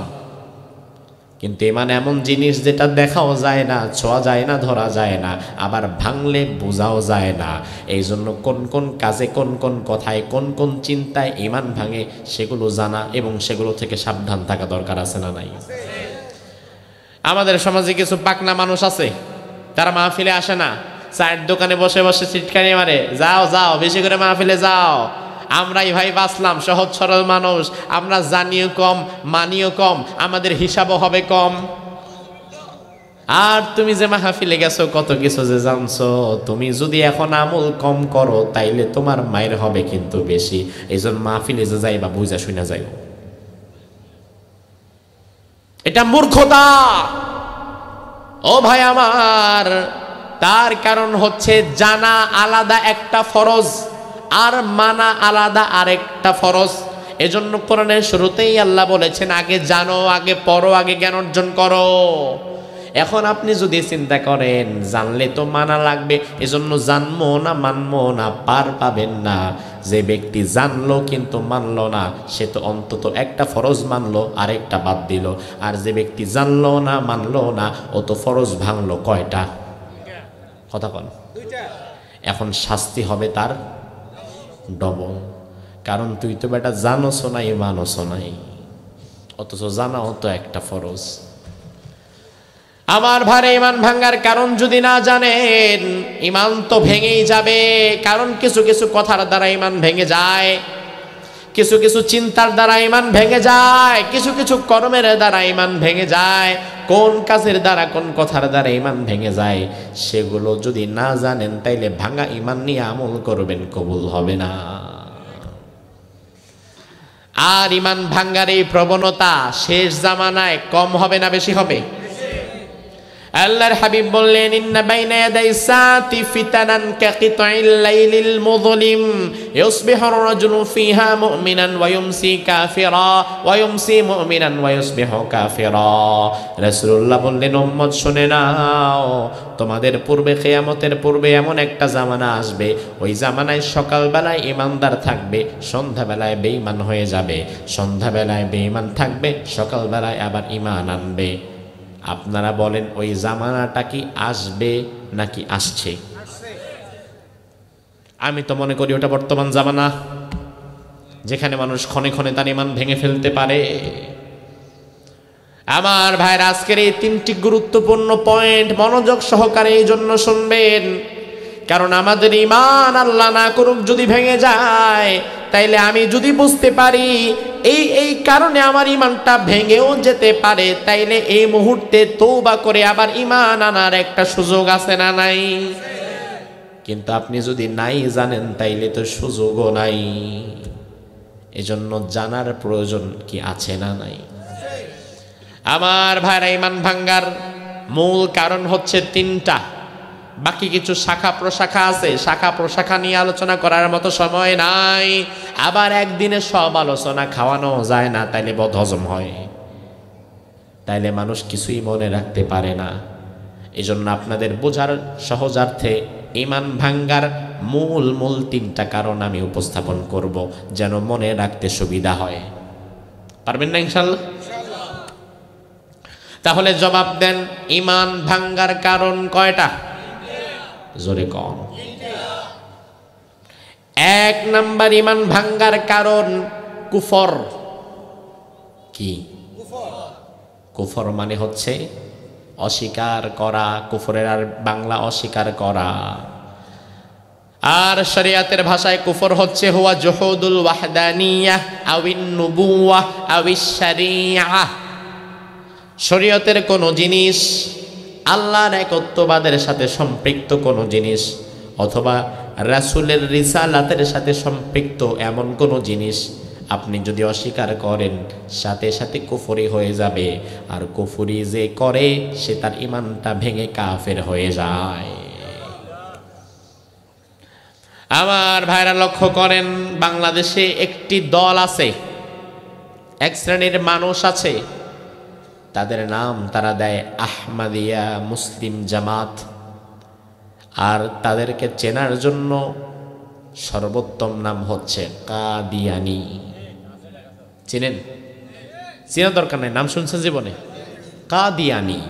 কিন্তু ঈমান এমন জিনিস যেটা দেখাও যায় না, ছোঁয়া যায় না, ধরা যায় না, আবার ভাঙলে বোঝাও যায় না। এই জন্য কোন কোন কাজে, কোন কোন কথায়, কোন কোন চিন্তায় ঈমান ভাঙে সেগুলো জানা এবং সেগুলো থেকে সাবধান থাকা দরকার আছে না নাই? আমাদের সমাজে কিছু পাকনা মানুষ আছে, তারা মাহফিলে আসে না, চায়ের দোকানে বসে বসে চিটকানি মারে, যাও যাও বেশি করে মাহফিলে যাও, আমরাই ভাই বাঁচলাম, সহজ সরল মানুষ, আমরা জানিও কম, মানিও কম, আমাদের হিসাবও হবে কম। আর তুমি যে মাহফিলে গেছো, কত কিছু যে জানছো, তুমি যদি এখন আমল কম করো তাইলে তোমার মায়ের হবে কিন্তু বেশি। এই জন্য মাহফিলে যে যাইবা বুঝা শুনা যাইব, এটা মূর্খতা। ও ভাই আমার, তার কারণ হচ্ছে জানা আলাদা একটা ফরজ, আর মানা আলাদা আরেকটা ফরজ। এজন্য কোরআনের শুরুতেই আল্লাহ বলেছেন, আগে জানো, আগে পড়ো, আগে জ্ঞান অর্জন করো। এখন আপনি যদি চিন্তা করেন জানলে তো মানা লাগবে, এজন্য জানবো না মানবো না, পার পাবেন না। যে ব্যক্তি জানলো কিন্তু মানলো না, সে তো অন্তত একটা ফরজ মানলো, আরেকটা বাদ দিল। আর যে ব্যক্তি জানলো না, মানলো না, ও তো ফরজ ভাঙলো কয়টা? কথা বল। এখন শাস্তি হবে তার ডবল, কারণ তুই তো বেটা জানোস নাই, মানোস নাই, অথচ জানাও তো একটা ফরজ। আমার ভারে ঈমান ভাঙার কারণ যদি না জানেন, ঈমান তো ভেঙেই যাবে। কারণ কিছু কিছু কথার দ্বারা ঈমান ভেঙে যায়, কিছু কিছু চিন্তার দ্বারা ঈমান ভেঙে যায়, কিছু কিছু কর্মের দ্বারা ঈমান ভেঙে যায়। কোন কাজের দ্বারা, কোন কথার দ্বারা ঈমান ভেঙে যায় সেগুলো যদি না জানেন তাইলে ভাঙা ঈমান নিয়ে আমল করবেন, কবুল হবে না। আর ঈমান ভাঙ্গার এই প্রবণতা শেষ জামানায় কম হবে না বেশি হবে? আল্লাহর হাবিব বললেন, ইন্না বাইনা ইয়াদাই সাতি ফিতানান কাকিতাইল লাইলিল মুযলিম ইউসবিহু আর-রাজুলু ফিহা মুমিনান ওয়া ইউমসি কাফিরা ওয়া ইউমসি মুমিনান ওয়া ইউসবিহু কাফিরা। রাসূলুল্লাহ বললেন, উম্মত শুনে নাও, তোমাদের পূর্বে কিয়ামতের পূর্বে এমন একটা জামানা আসবে, ওই জামানায় সকালবেলায় ঈমানদার থাকবে, সন্ধ্যাবেলায় বেঈমান হয়ে যাবে, সন্ধ্যাবেলায় বেঈমান থাকবে, সকালবেলায় আবার ঈমান আনবে। আপনারা বলেন ওই জামানাটা কি আসবে নাকি আসছে? আমি তো মনে করি ওটা বর্তমান জামানা, যেখানে মানুষ ক্ষণে ক্ষণে তার ঈমান ভেঙে ফেলতে পারে। আমার ভাইরা, আজকের এই তিনটি গুরুত্বপূর্ণ পয়েন্ট মনোযোগ সহকারে এই জন্য শুনবেন, কারণ আমাদের ঈমান আল্লাহ না করুক যদি ভেঙে যায়, তাইলে আমি যদি বুঝতে পারি এই কারণে আমার ঈমানটা ভেঙেও যেতে পারে, তাইলে এই মুহূর্তে তওবা করে আবার ঈমান আনার একটা সুযোগ আছে না নাই? কিন্তু আপনি যদি নাই জানেন তাইলে তো সুযোগও নাই। এজন্য জানার প্রয়োজন কি আছে না নাই? আমার ভাইরা, ঈমান ভাঙ্গার মূল কারণ হচ্ছে তিনটা। বাকি কিছু শাখা প্রশাখা আছে, শাখা প্রশাখা নিয়ে আলোচনা করার মতো সময় নাই। আবার একদিনে সব আলোচনা খাওয়ানো যায় না, তাইলে বদহজম হয়, তাইলে মানুষ কিছুই মনে রাখতে পারে না। এজন্য আপনাদের বোঝার সহজার্থে ঈমান ভাঙ্গার মূল তিনটা কারণ আমি উপস্থাপন করব, যেন মনে রাখতে সুবিধা হয়। পারবেন না ইনশাআল্লাহ? তাহলে জবাব দেন, ঈমান ভাঙ্গার কারণ কয়টা? জোরে কম। এক নাম্বার ঈমান ভাঙ্গার কারণ কুফর। কি কুফর? মানে হচ্ছে অস্বীকার করা। কুফরের আর বাংলা অস্বীকার করা, আর শরিয়াতের ভাষায় কুফর হচ্ছে হুয়া জুহুদুল ওয়াহদানিয়াহ আউন নুবুওয়াহ আউশ শরিয়াহ। শরীয়তের কোন জিনিস, আল্লাহর একত্ববাদের সাথে সম্পৃক্ত কোন জিনিস, অথবা রাসূলের রিসালাতের সাথে সম্পৃক্ত এমন কোন জিনিস আপনি যদি অস্বীকার করেন, সাথে সাথে কুফরি হয়ে যাবে। আর কুফরি যে করে সে তার ঈমানটা ভেঙে কাফের হয়ে যায়। আমার ভাইরা, লক্ষ্য করেন, বাংলাদেশে একটি দল আছে, এক শ্রেণীর মানুষ আছে, তাদের নাম তারা দেয় আহমদিয়া মুসলিম জামাত। আর তাদেরকে চেনার জন্য সর্বোত্তম নাম হচ্ছে কাদিয়ানি। চিনেন? চেনার দরকার নাই, নাম শুনছেন জীবনে? কাদিয়ানি।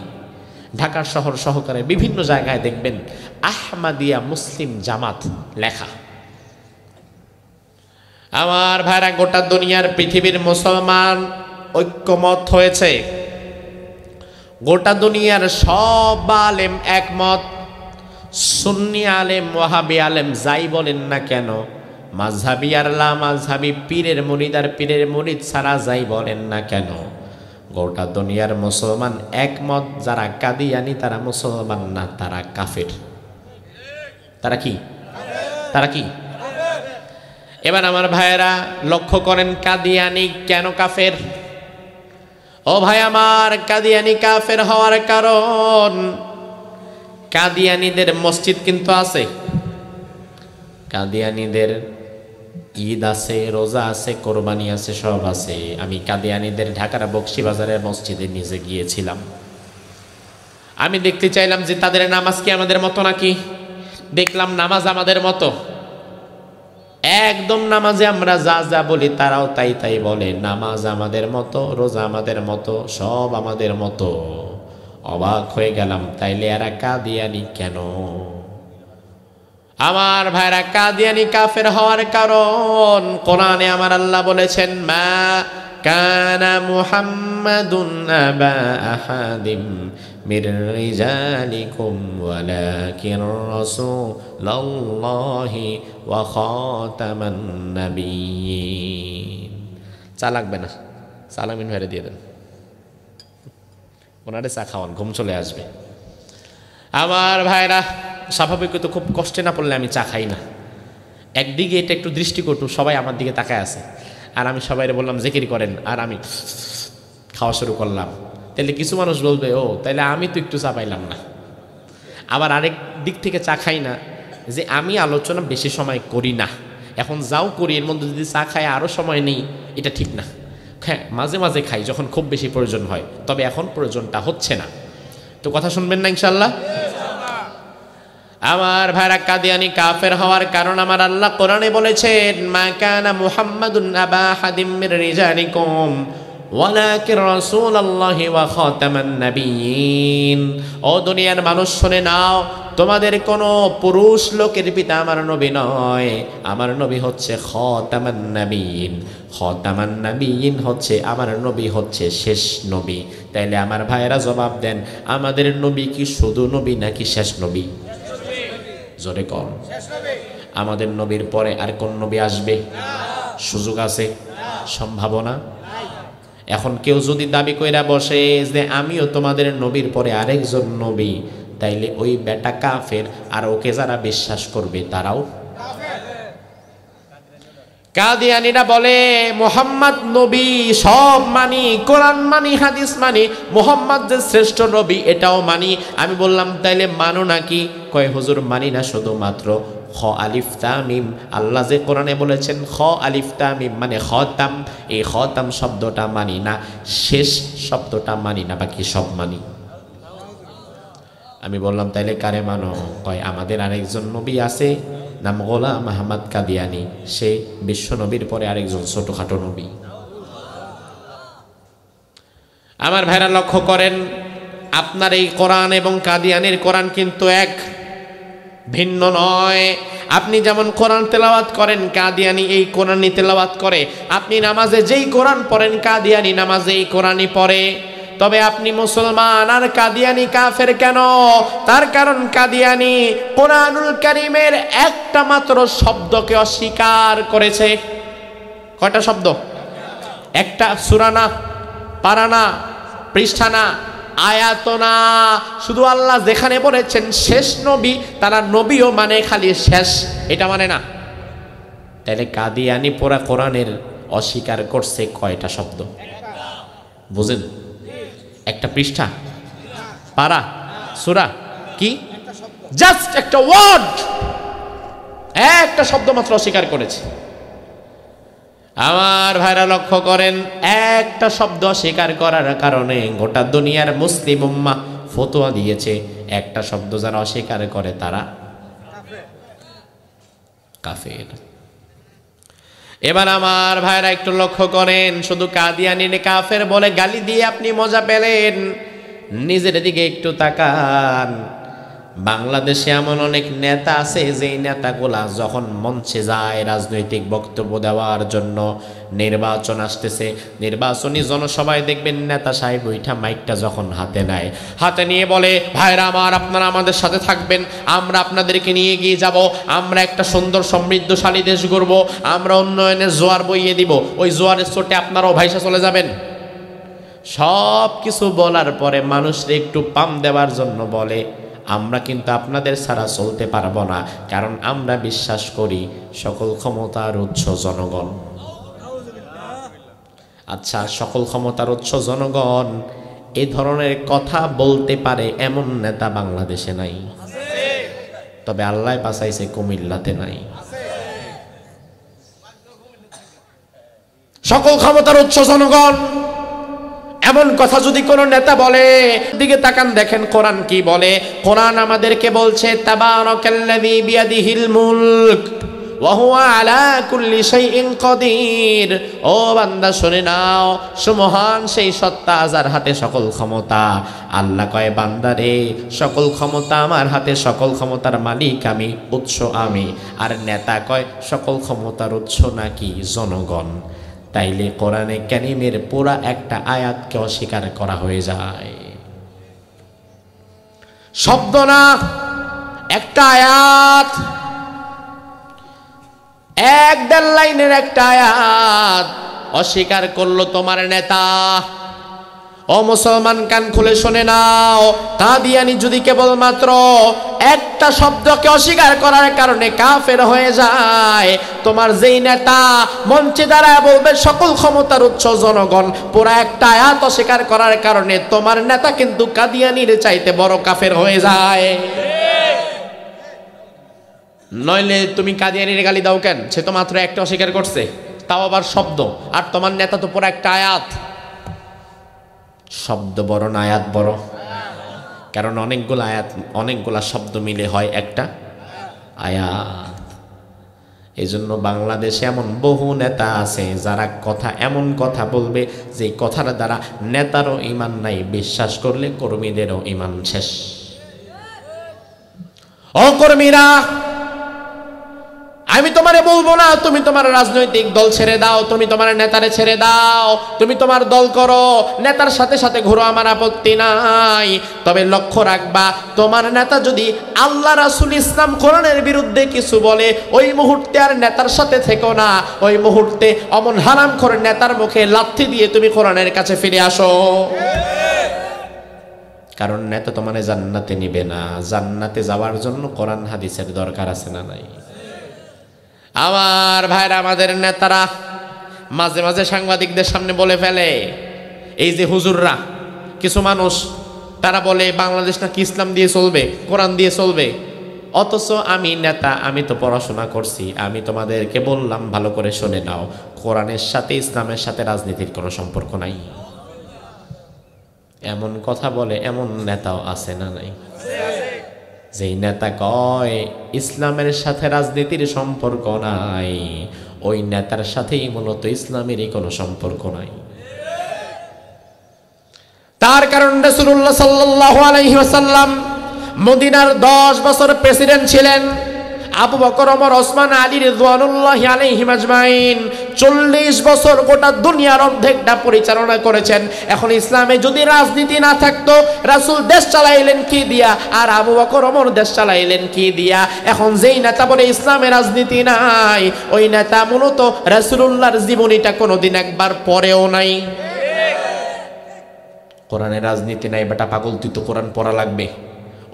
ঢাকা শহর সহকারে বিভিন্ন জায়গায় দেখবেন আহমদিয়া মুসলিম জামাত লেখা। আমার ভাইরা, গোটা দুনিয়ার পৃথিবীর মুসলমান ঐক্যমত হয়েছে, গোটা দুনিয়ার সব আলেম একমত, সুন্নি আলেম, ওয়াহাবি আলেম, যাই বলেন না কেন, মাযহাবি আর লা মাযহাবি, পীরের মুরিদ আর পীরের মুরিদ ছাড়া যাই বলেন না কেন, গোটা দুনিয়ার মুসলমান একমত, যারা কাদিয়ানি তারা মুসলমান না, তারা কাফের। তারা কি? তারা কি? এবার আমার ভাইয়েরা লক্ষ্য করেন, কাদিয়ানি কেন কাফের? ও ভাই আমার, কাদিয়ানি কাফের হওয়ার কারণ, কাদিয়ানিদের মসজিদ কিন্তু আছে, কাদিয়ানিদের ঈদ আছে, রোজা আছে, কোরবানি আছে, সব আছে। আমি কাদিয়ানিদের ঢাকার বকশীবাজারের মসজিদে নিজে গিয়েছিলাম। আমি দেখতে চাইলাম যে তাদের নামাজ কি আমাদের মতো নাকি। দেখলাম নামাজ আমাদের মতো, একদম নামাজে আমরা যা যা বলি তারাও তাই তাই বলে। নামাজ আমাদের মতো, রোজা আমাদের মতো, সব আমাদের মতো। অবাক হয়ে গেলাম, তাইলে এরা কাদিয়ানি কেন? আমার ভাইরা, কাদিয়ানি কাফের হওয়ার কারণ কোরআনে আমার আল্লাহ বলেছেন, মা কানা মুহাম্মাদুন আবা আহাদিম মির রিজালিকুম ওয়ালাকিন রাসূলুল্লাহি ওয়া খাতামান নাবিয়্যিন। চা লাগবে না, সালামিন ভাইরে দিয়ে দেন, ওনারে চা খাওয়ান, ঘুম চলে আসবে। আমার ভাইরা, স্বাভাবিক তো খুব কষ্টে না পড়লে আমি চা খাই না। একদিকে এটা একটু দৃষ্টিকটু, সবাই আমার দিকে তাকায় আছে, আর আমি সবাইরে বললাম জিকির করেন, আর আমি খাওয়া শুরু করলাম। তাহলে কিছু মানুষ বলবে, ও তাহলে আমি তো একটু চা পাইলাম না। আবার আরেক দিক থেকে চা খাই না, যে আমি আলোচনা বেশি সময় করি না, এখন যাও করি, এর মধ্যে যদি চা খাই আরও সময় নেই, এটা ঠিক না। হ্যাঁ, মাঝে মাঝে খাই যখন খুব বেশি প্রয়োজন হয়, তবে এখন প্রয়োজনটা হচ্ছে না। তো কথা শুনবেন না ইনশাল্লাহ? আমার ভাইরা, কাদিয়ানি কাফের হওয়ার কারণ আমার আল্লাহ কোরআনে বলেছেন, মা কানা মুহাম্মাদুন আবা হাদিম মির রিজালিকুম ওয়ালাকিন রাসূলুল্লাহি ওয়া খাতামান নাবিয়্যিন। ও দুনিয়ার মানুষ শুনে নাও, তোমাদের কোনো পুরুষ লোকের পিতা আমার নবী নয়, আমার নবী হচ্ছে খাতামান নাবিয়্যিন। খাতামান নাবিয়্যিন হচ্ছে আমার নবী, হচ্ছে শেষ নবী। তাইলে আমার ভাইয়েরা জবাব দেন, আমাদের নবী কি শুধু নবী নাকি শেষ নবী? জোরে কর। আমাদের নবীর পরে আর কোন নবী আসবে? সুযোগ আছে? সম্ভাবনা? এখন কেউ যদি দাবি কইরা বসে যে আমিও তোমাদের নবীর পরে আরেকজন নবী, তাইলে ওই বেটা কাফের, আর ওকে যারা বিশ্বাস করবে তারাও। কাদিয়ানীরা বলে মুহাম্মদ নবী, সব মানি, কোরআন মানি, হাদিস মানি, মুহাম্মদ যে শ্রেষ্ঠ নবী এটাও মানি। আমি বললাম তাইলে মানো নাকি? কয় হুজুর মানি না, শুধুমাত্র খ আলিফ তা মিম, আল্লাহ যে কোরআনে বলেছেন খ আলিফ তা মিম মানে খতাম, এই খতাম শব্দটা মানি না, শেষ শব্দটা মানি না, বাকি সব মানি। আমি বললাম তাইলে কারে মানো? কয় আমাদের আরেকজন নবী আছে, নাম গোলাম আহমদ কাদিয়ানী, সে বিশ্ব নবীর পরে আরেকজন ছোটখাটো নবী। আমার ভাইরা লক্ষ্য করেন, আপনার এই কোরআন এবং কাদিয়ানির কোরআন কিন্তু এক, ভিন্ন নয়। আপনি যেমন কোরআন তেলাওয়াত করেন, কাদিয়ানি এই কোরআনই তেলাওয়াত করে। আপনি নামাজে যেই কোরআন পড়েন, কাদিয়ানি নামাজে এই কোরআনই পড়ে। তবে আপনি মুসলমান আর কাদিয়ানি কাফের কেন? তার কারণ কাদিয়ানি কোরআনুল কারীমের একটা মাত্র শব্দকে অস্বীকার করেছে। কয়টা শব্দ? একটা, সূরা না, পারা না, পৃষ্ঠা না, আয়াত না, শুধু আল্লাহ যেখানে বলেছেন শেষ নবী, তারা নবীও মানে খালি শেষ, এটা মানে না। তাহলে কাদিয়ানি পুরা কোরআনের অস্বীকার করছে কয়টা শব্দ? বুঝেন? একটা পৃষ্ঠা, পারা, সূরা, কি? জাস্ট একটা ওয়ার্ড, একটা শব্দ মাত্র অস্বীকার করেছে। আমার ভাইরা লক্ষ্য করেন, একটা শব্দ স্বীকার করার কারণে গোটা দুনিয়ার মুসলিম উম্মাহ ফতোয়া দিয়েছে, একটা শব্দ যারা অস্বীকার করে তারা কাফের। এবার আমার ভাইরা একটু লক্ষ্য করেন, শুধু কাদিয়ানি কাফের বলে গালি দিয়ে আপনি মজা পেলেন, নিজের দিকে একটু তাকান। বাংলাদেশে এমন অনেক নেতা আছে যেই নেতাগুলা যখন মঞ্চে যায় রাজনৈতিক বক্তব্য দেওয়ার জন্য, নির্বাচন আসতেছে, নির্বাচনী জনসভায় দেখবেন নেতা সাহেব ওইটা মাইকটা যখন হাতে নেয়, হাতে নিয়ে বলে, ভাইরা আমার, আপনারা আমাদের সাথে থাকবেন, আমরা আপনাদেরকে নিয়ে গিয়ে যাব, আমরা একটা সুন্দর সমৃদ্ধশালী দেশ গড়ব, আমরা উন্নয়নের জোয়ার বইয়ে দিব, ওই জোয়ারের চোটে আপনারাও ভাইসা চলে যাবেন। সব কিছু বলার পরে মানুষকে একটু পাম দেওয়ার জন্য বলে, আমরা কিন্তু আপনাদের ছাড়া চলতে পারবো না, কারণ আমরা বিশ্বাস করি সকল ক্ষমতার উৎস জনগণ। আচ্ছা, সকল ক্ষমতার উৎস জনগণ এই ধরনের কথা বলতে পারে এমন নেতা বাংলাদেশে নাই, তবে আল্লাহ বাঁচাইছে কুমিল্লাতে নাই। সকল ক্ষমতার উৎস জনগণ এমন কথা যদি কোনো নেতা বলে, দিকে তাকান, দেখেন কোরআন কি বলে। কোরআন আমাদেরকে বলছে, তাবারাকাল্লাযী বিয়াদিহিল মুলক ওয়া হুয়া আলা কুল্লি শাইইন কাদির। ও বান্দা শুনে নাও, সুমহান সেই সত্তা যার হাতে সকল ক্ষমতা। আল্লাহ কয়, বান্দারে সকল ক্ষমতা আমার হাতে, সকল ক্ষমতার মালিক আমি, উৎস আমি। আর নেতা কয় সকল ক্ষমতার উৎস নাকি জনগণ। তাইলে কোরআনে কারীমের পুরা একটা আয়াতকে অস্বীকার করা হয়ে যায়। শব্দ না, একটা আয়াত, এক দেড় লাইনের একটা আয়াত, অস্বীকার করলো তোমার নেতা। ও মুসলমান, কান খুলে শুনে নাও, কাদিয়ানী যদি কেবলমাত্র একটা শব্দকে অস্বীকার করার কারণে কাফের হয়ে যায়, তোমার যেই নেতা মঞ্চে দাঁড়ায় বলবে সকল ক্ষমতার উৎস জনগণ, পুরা একটা আয়াত অস্বীকার করার কারণে তোমার নেতা কিন্তু কাদিয়ানীর চাইতে বড় কাফের হয়ে যায়। নইলে তুমি কাদিয়ানীর গালি দাও কেন? সে তো মাত্র একটা অস্বীকার করছে, তাও আবার শব্দ, আর তোমার নেতা তো পুরো একটা আয়াত। শব্দ বড় না আয়াত বড়? কারণ অনেকগুলো আয়াত, অনেকগুলা শব্দ মিলে হয় একটা আয়াত। এই জন্য বাংলাদেশে এমন বহু নেতা আছে যারা কথা এমন কথা বলবে যে কথার দ্বারা নেতারও ঈমান নাই, বিশ্বাস করলে কর্মীদেরও ঈমান শেষ। ও কর্মীরা, আমি তোমারে বলবো না তুমি তোমার রাজনৈতিক দল ছেড়ে দাও, তুমি তোমার নেতারে ছেড়ে দাও, তুমি তোমার দল করো, নেতার সাথে সাথে ঘুরো, আমার আপত্তি নাই। তবে লক্ষ্য রাখবা, তোমার নেতা যদি আল্লাহ রাসূল ইসলাম কোরআনের বিরুদ্ধে কিছু বলে, ওই মুহূর্তে আর নেতার সাথে থেকো না, ওই মুহূর্তে অমন হারাম করে নেতার মুখে লাথি দিয়ে তুমি কোরআনের কাছে ফিরে আসো। কারণ নেতা তোমার জান্নাতে নিবে না। জান্নাতে যাওয়ার জন্য কোরআন হাদিসের দরকার আছে না নাই? আমার ভাইরা, আমাদের নেতারা মাঝে মাঝে সাংবাদিকদের সামনে বলে ফেলে, এই যে হুজুররা, কিছু মানুষ তারা বলে বাংলাদেশ নাকি ইসলাম দিয়ে চলবে, কোরআন দিয়ে চলবে। অথচ আমি নেতা, আমি তো পড়াশোনা করছি, আমি তোমাদেরকে বললাম ভালো করে শুনে নাও, কোরআনের সাথে ইসলামের সাথে রাজনীতির কোনো সম্পর্ক নাই। এমন কথা বলে এমন নেতাও আছে না নাই? যেই নেতা কয় ইসলামের সাথে রাজনীতির সম্পর্ক নাই, ওই নেতার সাথেই মূলত ইসলামেরই কোনো সম্পর্ক নাই। তার কারণ রাসূলুল্লাহ সাল্লাল্লাহু আলাইহি ওয়াসাল্লাম মদিনার 10 বছর প্রেসিডেন্ট ছিলেন। আবু বকর, ওমর, ওসমান, আলী রিদওয়ানুল্লাহি আলাইহিম আজমাইন 40 বছর গোটা দুনিয়ার অর্ধেকটা পরিচালনা করেছেন। এখন ইসলামে যদি রাজনীতি না থাকতো, রাসূল দেশ চালাইলেন কি দিয়া, আর আবু বকর, ওমর দেশ চালাইলেন কি দিয়া? এখন যেই নেতা বলে ইসলামে রাজনীতি নাই, ওই নেতা মূলত রাসূলুল্লাহর জীবনীটা কোনোদিন একবার পড়েও নাই। কোরআনে রাজনীতি নাই বেটা পাগল, তুই তো কোরআন পড়া লাগবে।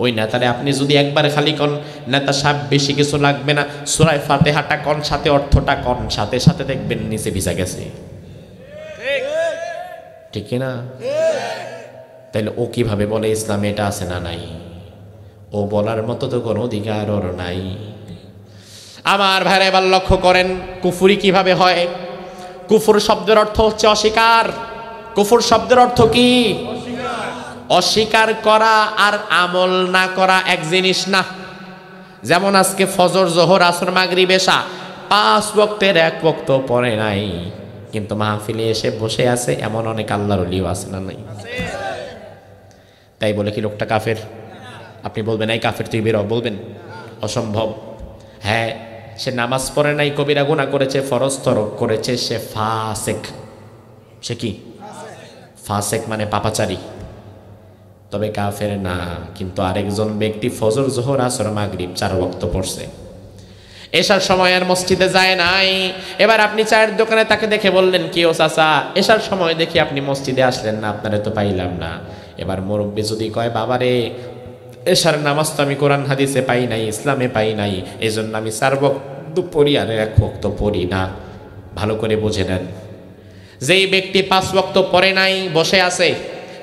ওই নেতারে আপনি যদি একবার খালি কন নেতা সাহেব বেশি কিছু লাগবে না, সূরা ফাতিহাটা কন, সাথে অর্থটা কন, সাথে সাথে দেখবেন নিচে ভিজা গেছে। ঠিক না? তাহলে ও কিভাবে বলে ইসলামে এটা আছে না নাই? ও বলার মতো তো কোনো অধিকার ওর নাই। আমার ভাইরা, এবার লক্ষ্য করেন কুফরি কিভাবে হয়। কুফর শব্দের অর্থ হচ্ছে অস্বীকার। কুফর শব্দের অর্থ কি? অস্বীকার করা আর আমল না করা এক জিনিস না। যেমন আজকে ফজর, জোহর, আসর, মাগরিব, এশা 5 ওয়াক্তের 1 ওয়াক্ত পড়ে নাই, কিন্তু মাহফিলে এসে বসে আছে, এমন অনেক আল্লাহর ওলিও আছে না নাই? তাই বলে কি লোকটা কাফের? আপনি বলবেন এই কাফের, তুই বেরো, বলবেন? অসম্ভব। হ্যাঁ, সে নামাজ পড়ে নাই, কবিরা গুনাহ করেছে, ফরজ তরক করেছে, সে ফাসেক। সে কি? ফাসেক মানে পাপাচারী, তবে কাফের না। কিন্তু আরেকজন ব্যক্তি ফজর, জোহর, আসর, মাগরিব 4 ওয়াক্ত পড়ছে, এশার সময় আর মসজিদে যায় নাই। এবার আপনি চায়ের দোকানে তাকে দেখে বললেন, কি ও চাচা, এশার সময় দেখি আপনি মসজিদে আসলেন না, আপনারে তো পাইলাম না। এবার মুরব্বি যদি কয়, বাবারে এশার নামাজ তো আমি কোরআন হাদিসে পাই নাই, ইসলামে পাই নাই, এই জন্য আমি 4 ওয়াক্ত পড়ি আর 1 ওয়াক্ত পড়ি না। ভালো করে বুঝে নেন, যেই ব্যক্তি 5 ওয়াক্ত পড়ে নাই, বসে আছে,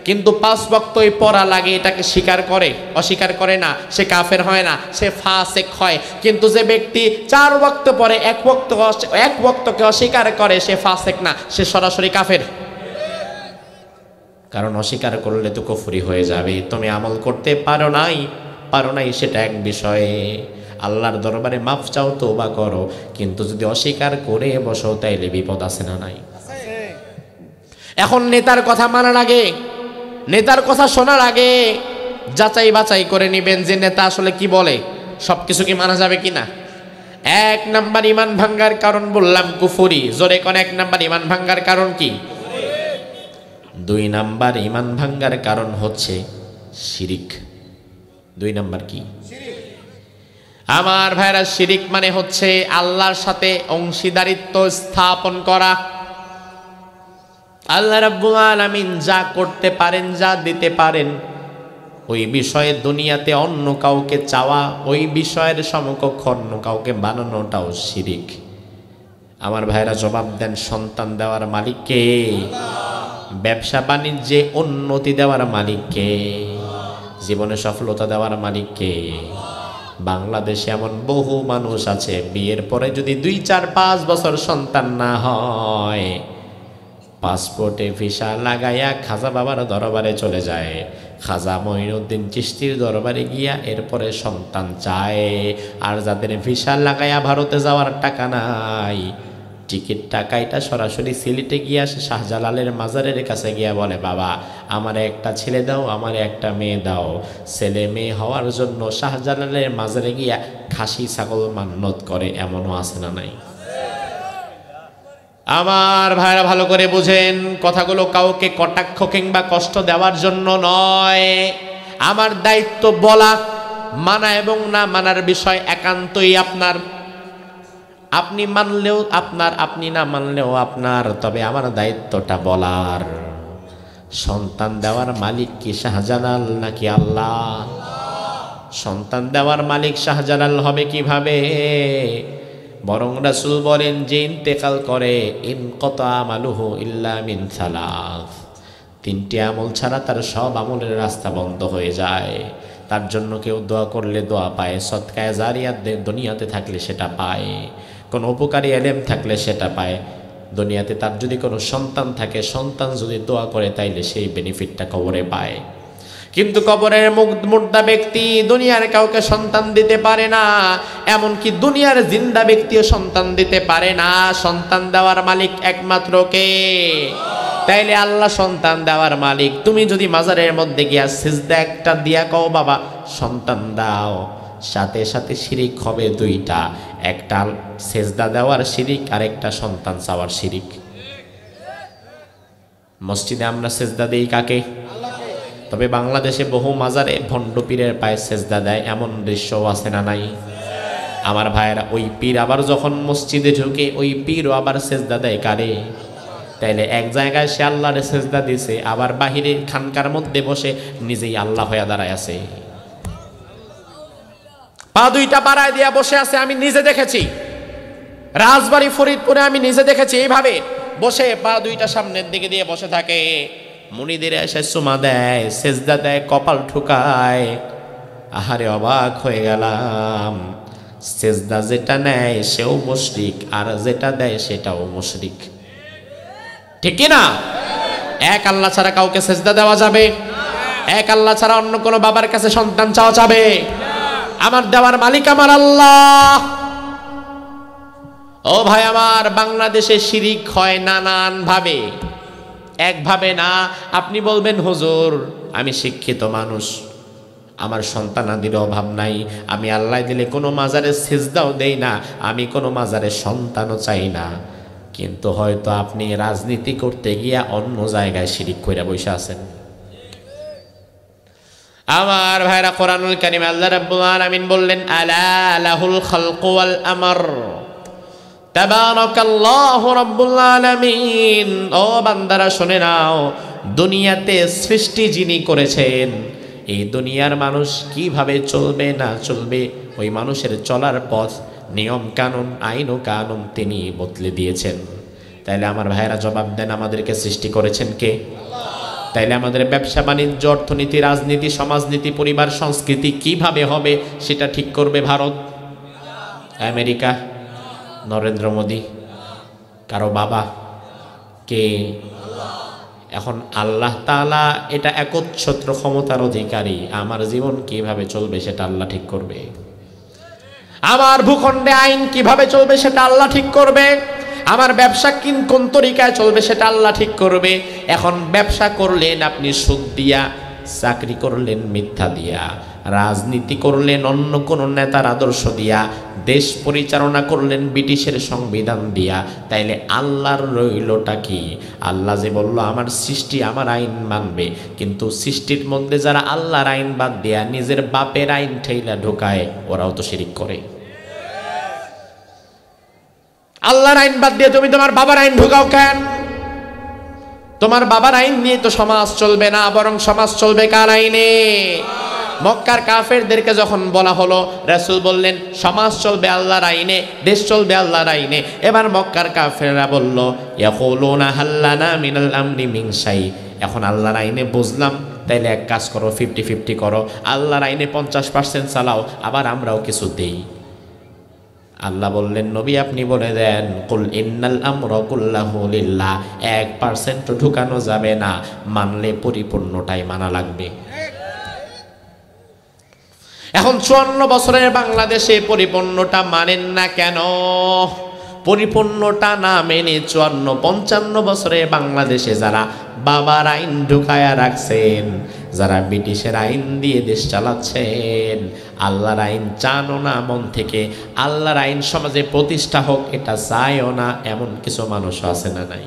কিন্তু 5 ওয়াক্তই পড়া লাগে, এটাকে স্বীকার করে, অস্বীকার করে না, সে কাফের হয় না, সে ফাসেক হয়। কিন্তু যে ব্যক্তি 4 ওয়াক্ত পড়ে 1 ওয়াক্তকে অস্বীকার করে, সে ফাসেক না, সে সরাসরি কাফের। কারণ অস্বীকার করলে তো কুফরি হয়ে যাবে। তুমি আমল করতে পারো নাই সেটা এক বিষয়ে, আল্লাহর দরবারে মাফ চাও, তওবা করো, কিন্তু যদি অস্বীকার করে বসো তাইলে বিপদ আছে না নাই? এখন নেতার কথা মানার আগে, নেতার কথা শোনার আগে যাচাই বাছাই করে নেবেন যে নেতা আসলে কি বলে, সবকিছু কি মানা যাবে কিনা। 1 নাম্বার ঈমান ভাঙ্গার কারণ বললাম কুফরি, জোরে কোন 1 নাম্বার ঈমান ভাঙ্গার কারণ কি? 2 নাম্বার ঈমান ভাঙ্গার কারণ হচ্ছে শিরিক। 2 নাম্বার কি? আমার ভাইরা, শিরিক মানে হচ্ছে আল্লাহর সাথে অংশীদারিত্ব স্থাপন করা। আল্লাহ রাব্বুল আলামিন যা করতে পারেন, যা দিতে পারেন, ওই বিষয়ে দুনিয়াতে অন্য কাউকে চাওয়া, ওই বিষয়ের সমকক্ষ অন্য কাউকে বানানোটাও শিরিক। আমার ভাইরা জবাব দেন, সন্তান দেওয়ার মালিক কে? ব্যবসা বাণিজ্যে উন্নতি দেওয়ার মালিক কে? জীবনে সফলতা দেওয়ার মালিক কে? বাংলাদেশে এমন বহু মানুষ আছে, বিয়ের পরে যদি 2, 4, 5 বছর সন্তান না হয়, পাসপোর্টে ভিসা লাগাইয়া খাজা বাবার দরবারে চলে যায়, খাজা মঈনুদ্দিন চিশতির দরবারে গিয়া এরপরে সন্তান চায়। আর যাদের ভিসা লাগাইয়া ভারতে যাওয়ার টাকা নাই, টিকিট টাকাইটা সরাসরি সিলেটে গিয়া শাহজালালের মাজারের কাছে গিয়া বলে, বাবা আমার একটা ছেলে দাও, আমার একটা মেয়ে দাও। ছেলে মেয়ে হওয়ার জন্য শাহজালালের মাজারে গিয়া খাসি ছাগল মান্নত করে, এমনও আছে না নাই? আমার ভাইরা ভালো করে বুঝেন, কথাগুলো কাউকে কটাক্ষ কিংবা কষ্ট দেওয়ার জন্য নয়। আমার দায়িত্ব বলা, মানা এবং না মানার বিষয় একান্তই আপনার। আপনি মানলেও আপনার, আপনি না মানলেও আপনার, তবে আমার দায়িত্বটা বলার। সন্তান দেওয়ার মালিক কি শাহজালাল নাকি আল্লাহ? সন্তান দেওয়ার মালিক শাহজালাল হবে কিভাবে? বরং রাসূল বলেন, যে ইন্তেকাল করে ইনকাতা আমালুহু ইল্লা মিন সালাস, 3টি আমল ছাড়া তার সব আমলের রাস্তা বন্ধ হয়ে যায়। তার জন্য কেউ দোয়া করলে দোয়া পায়, সদকায়ে জারিয়াত দুনিয়াতে থাকলে সেটা পায়, কোনো উপকারী এলেম থাকলে সেটা পায়। দুনিয়াতে তার যদি কোনো সন্তান থাকে, সন্তান যদি দোয়া করে, তাইলে সেই বেনিফিটটা কবরে পায়। কিন্তু কবরের মুর্দা ব্যক্তি দুনিয়ার কাউকে সন্তান দিতে পারে না, এমনকি দুনিয়ার জিন্দা ব্যক্তিও সন্তান দিতে পারে না। সন্তান দেওয়ার মালিক একমাত্র কে? তাইলে আল্লাহ সন্তান দেওয়ার মালিক। তুমি যদি মাজারের মধ্যে গিয়া সিজদা একটা দিয়া কও বাবা সন্তান দাও, সাথে সাথে শিরিক হবে 2টা, একটা সিজদা দেওয়ার শিরিক আর একটা সন্তান চাওয়ার শিরিক। মসজিদে আমরা সিজদা দেই কাকে? তবে বাংলাদেশে বহু মাজারে ভণ্ড পীরের পায়ে সেজদা দেয়, এমন দৃশ্যও আছে না নাই? আমার ভাইয়েরা, ওই পীর আবার যখন মসজিদে ঢুকে, ওই পীরও আবার সেজদা দেয় কারে? তাইলে এক জায়গায় সে আল্লাহরে সেজদা দিছে, আবার বাহিরে খানকার মধ্যে বসে নিজেই আল্লাহ হয়ে দাঁড়ায় আছে, পা 2টা বাড়ায় দিয়া বসে আছে। আমি নিজে দেখেছি, রাজবাড়ী ফরিদপুরে আমি নিজে দেখেছি, এইভাবে বসে পা 2টা সামনের দিকে দিয়ে বসে থাকে। মুনিদের এসে চুমা দেয়, সেজদা দেয়, কপাল ঠুকায়। আহারে অবাক হয়ে গেলাম, সেজদা যেটা নেয় সেও মুশরিক, আর যেটা দেয় সেটাও মুশরিক। ঠিক কি না? এক আল্লাহ ছাড়া কাউকে সেজদা দেওয়া যাবে? এক আল্লাহ ছাড়া অন্য কোনো বাবার কাছে সন্তান চাওয়া যাবে? আমার দেওয়ার মালিক আমার আল্লাহ। ও ভাই আমার, বাংলাদেশে শিরিক হয় নানান ভাবে, একভাবে না। আপনি বলবেন হুজুর আমি শিক্ষিত মানুষ, আমার সন্তানাদির অভাব নাই, আমি আল্লাহ দিলে কোনো মাজারে সিজদাও দেই না, আমি কোনো মাজারে সন্তানও চাই না। কিন্তু হয়তো আপনি রাজনীতি করতে গিয়া অন্য জায়গায় শিরিক কইরা বসে আছেন। আমার ভাইরা, কোরআনুল কারীম আল্লাহ রাব্বুল আলামিন বললেন, আলা লাহুল খালকু ওয়াল আমর তাবারাকাল্লাহু রাব্বুল আলামিন। ও বান্দারা শুনে নাও, দুনিয়াতে সৃষ্টি যিনি করেছেন, এই দুনিয়ার মানুষ কিভাবে চলবে না চলবে, ওই মানুষের চলার পথ, নিয়ম কানুন, আইন ও কানুন তিনি বদলে দিয়েছেন। তাইলে আমার ভাইরা জবাব দেন, আমাদেরকে সৃষ্টি করেছেন কে? তাইলে আমাদের ব্যবসা বাণিজ্য, অর্থনীতি, রাজনীতি, সমাজনীতি, পরিবার, সংস্কৃতি কিভাবে হবে সেটা ঠিক করবে ভারত, আমেরিকা, নরেন্দ্র মোদী, কারো বাবা কে? এখন আল্লাহ তাআলা এটা একচ্ছত্র ক্ষমতার অধিকারী। আমার জীবন কিভাবে চলবে সেটা আল্লাহ ঠিক করবে। আমার ভূখণ্ডে আইন কিভাবে চলবে সেটা আল্লাহ ঠিক করবে। আমার ব্যবসা কোন তরিকায় চলবে সেটা আল্লাহ ঠিক করবে। এখন ব্যবসা করলেন আপনি সুদ দিয়া, চাকরি করলেন মিথ্যা দিয়া, রাজনীতি করলেন অন্য কোন নেতার আদর্শ দিয়া, দেশ পরিচালনা করলেন ব্রিটিশের সংবিধান দিয়া, তাইলে আল্লাহর রইলটা কি? আল্লাহ যে বলল আমার সৃষ্টি আমার আইন মানবে, কিন্তু সৃষ্টির মধ্যে যারা আল্লাহর আইন বাদ দিয়া নিজের বাপের আইন ঠেইলা ঢোকায়, ওরাও তো শিরিক করে। আল্লাহর আইন বাদ দিয়ে তুমি তোমার বাবার আইন ঢোকাও কেন? তোমার বাবার আইন নিয়ে তো সমাজ চলবে না, বরং সমাজ চলবে কার আইনে? মক্কার কাফেরদেরকে যখন বলা হলো, রাসূল বললেন সমাজ চলবে আল্লাহর আইনে, দেশ চলবে আল্লাহর আইনে। এবার মক্কার কাফেররা বলল, ইয়াকুলুনা হাল্লানা মিনাল আমরি মিন শাই। এখন আল্লাহর আইনে বুঝলাম, তাইলে এক কাজ করো, 50-50 করো, আল্লাহর আইনে 50% চালাও, আবার আমরাও কিছু দেই। আল্লাহ বললেন, নবী আপনি বলে দেন, কুল ইন্নাল আমরা কুল্লাহু লিল্লাহ। 1% ঢুকানো যাবে না, মানলে পরিপূর্ণটাই মানা লাগবে। এখন 54 বছরের বাংলাদেশে পরিপূর্ণটা মানেন না কেন? পরিপূর্ণটা না মেনে 54-55 বছরের বাংলাদেশে যারা বাবার আইন ঢুকায়া রাখছেন, যারা ব্রিটিশের আইন দিয়ে দেশ চালাচ্ছেন, আল্লাহর আইন চানো না মন থেকে, আল্লাহর আইন সমাজে প্রতিষ্ঠা হোক এটা চায়ও না, এমন কিছু মানুষ আছে না নাই?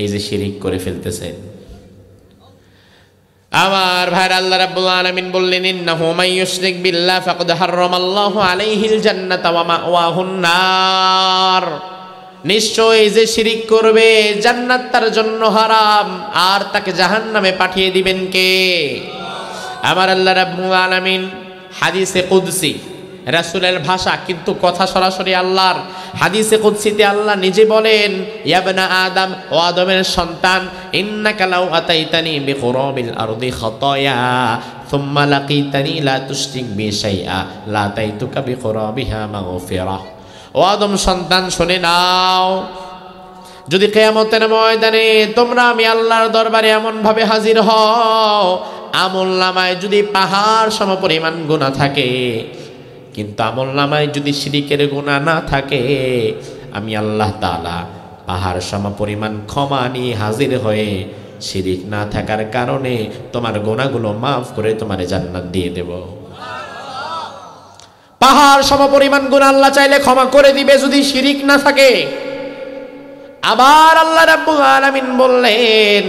এই যে শিরিক করে ফেলতেছেন। আমার ভাই, আল্লাহ রাব্বুল আলামিন বললেন, ইন্নাহু মান ইউশরিক বিল্লাহ ফাকাদ হারামাল্লাহু আলাইহিল জান্নাতা ওয়া মাওয়াহুন নার। নিশ্চয় যে শিরিক করবে জান্নাত তার জন্য হারাম, আর তাকে জাহান্নামে পাঠিয়ে দিবেন কে? আমার আল্লাহ রাব্বুল আলামিন হাদিসে কুদসি, রাসূলের ভাষা কিন্তু কথা সরাসরি আল্লাহর। হাদিসে কুদসিতে আল্লাহ নিজে বলেন, ইয়া ইবনা আদম, ও আদমের সন্তান, ইন্নাকা লাউ আতাইতানি বিকুরাবিল আরদি খাতায়া সুম্মা লাকিতানি লা তুশরিক বি শাইআ লা আতাইতুকা বিকুরাবিহা মাগফিরাহ। ও আদম সন্তান শুনে নাও, যদি কিয়ামতের ময়দানে তোমরা আমি আল্লাহর দরবারে এমন ভাবে হাজির হও, আমলনামায় যদি পাহাড় সমপরিমাণ গুনাহ থাকে, কিন্তু আমলনামায় যদি শিরিকের গুনাহ না থাকে, আমি আল্লাহ তাআলা পাহাড় সমপরিমাণ ক্ষমা নিয়ে হাজির হয়ে শিরিক না থাকার কারণে তোমার গুনাহগুলো মাফ করে তোমারে জান্নাত দিয়ে দেব। পাহাড় সমপরিমাণ গুনাহ আল্লাহ চাইলে ক্ষমা করে দিবে যদি শিরিক না থাকে। আবার আল্লাহ রাব্বুল আলামিন বললেন,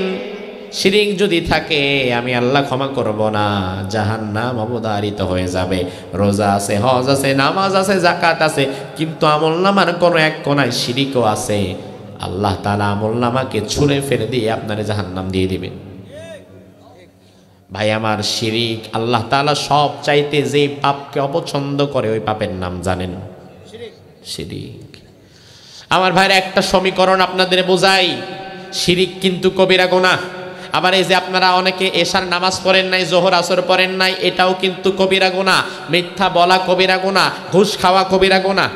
শিরিক যদি থাকে আমি আল্লাহ ক্ষমা করব না, জাহান্নাম অবধারিত হয়ে যাবে। রোজা আছে, হজ আছে, নামাজ আছে, যাকাত আছে, কিন্তু আমলনামার কোনো এক কোণায় শিরিকও আছে, আল্লাহ তাআলা আমলনামাকে ছুঁড়ে ফেলে দিয়ে আপনারে জাহান্নাম দিয়ে দিবেন। ভাই আমার, শিরিক আল্লাহ তাআলা সব চাইতে যে পাপকে অপছন্দ করে, ওই পাপের নাম জানেন? শিরিক। আমার ভাইরা, একটা সমীকরণ আপনাদের বোঝাই, শিরিক কিন্তু কবিরা গুনাহ। আবার এই যে আপনারা অনেকে এশার নামাজ পড়েন নাই, জোহর আসর পড়েন নাই, এটাও কিন্তু কবিরা গুনাহ। মিথ্যা বলা কবিরা গুনাহ, ঘুষ খাওয়া কবিরা গুনাহ,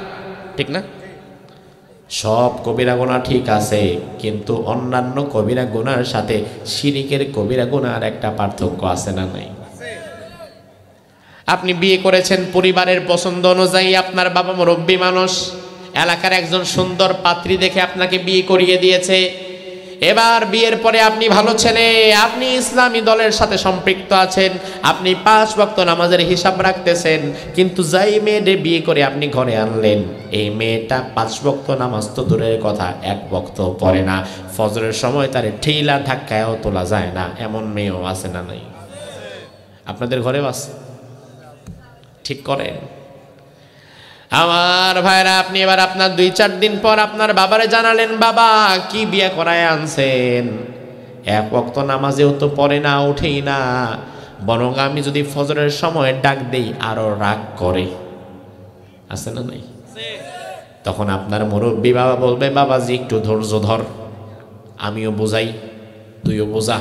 ঠিক না? সব কবিরা গুনাহ ঠিক আছে, কিন্তু অন্যান্য কবিরা গুনার সাথে শিরিকের কবিরা গুনার একটা পার্থক্য আছে না নাই? আপনি বিয়ে করেছেন পরিবারের পছন্দ অনুযায়ী, আপনার বাবা মুরব্বী মানুষ, এলাকার একজন সুন্দর পাত্রী দেখে আপনাকে বিয়ে করিয়ে দিয়েছে। এবার বিয়ের পরে আপনি ভালো ছেলে, আপনি ইসলামী দলের সাথে সম্পৃক্ত আছেন, আপনি 5 ওয়াক্ত নামাজের হিসাব রাখতেছেন, কিন্তু যাই মেয়েদের বিয়ে করে আপনি ঘরে আনলেন, এই মেয়েটা 5 ওয়াক্ত নামাজ তো দূরের কথা, 1 ওয়াক্ত পড়ে না, ফজরের সময় তার ঠেলা ধাক্কায়ও তোলা যায় না, এমন মেয়েও আছে না নাই? আপনাদের ঘরেও আছে, ঠিক করেন। আমার ভাইরা, আপনি এবার আপনার 2-4 দিন পর আপনার বাবারে জানালেন, বাবা কি বিয়ে করায় আনছেন, 1 ওয়াক্ত নামাজেও তো পড়ে না, উঠেই না, বরং আমি যদি ফজরের সময় ডাক দেই আরো রাগ করে, আছে না নাই? তখন আপনার মুরব্বী বাবা বলবে, বাবাজি একটু ধৈর্য ধর, আমিও বোঝাই, তুইও বোঝা,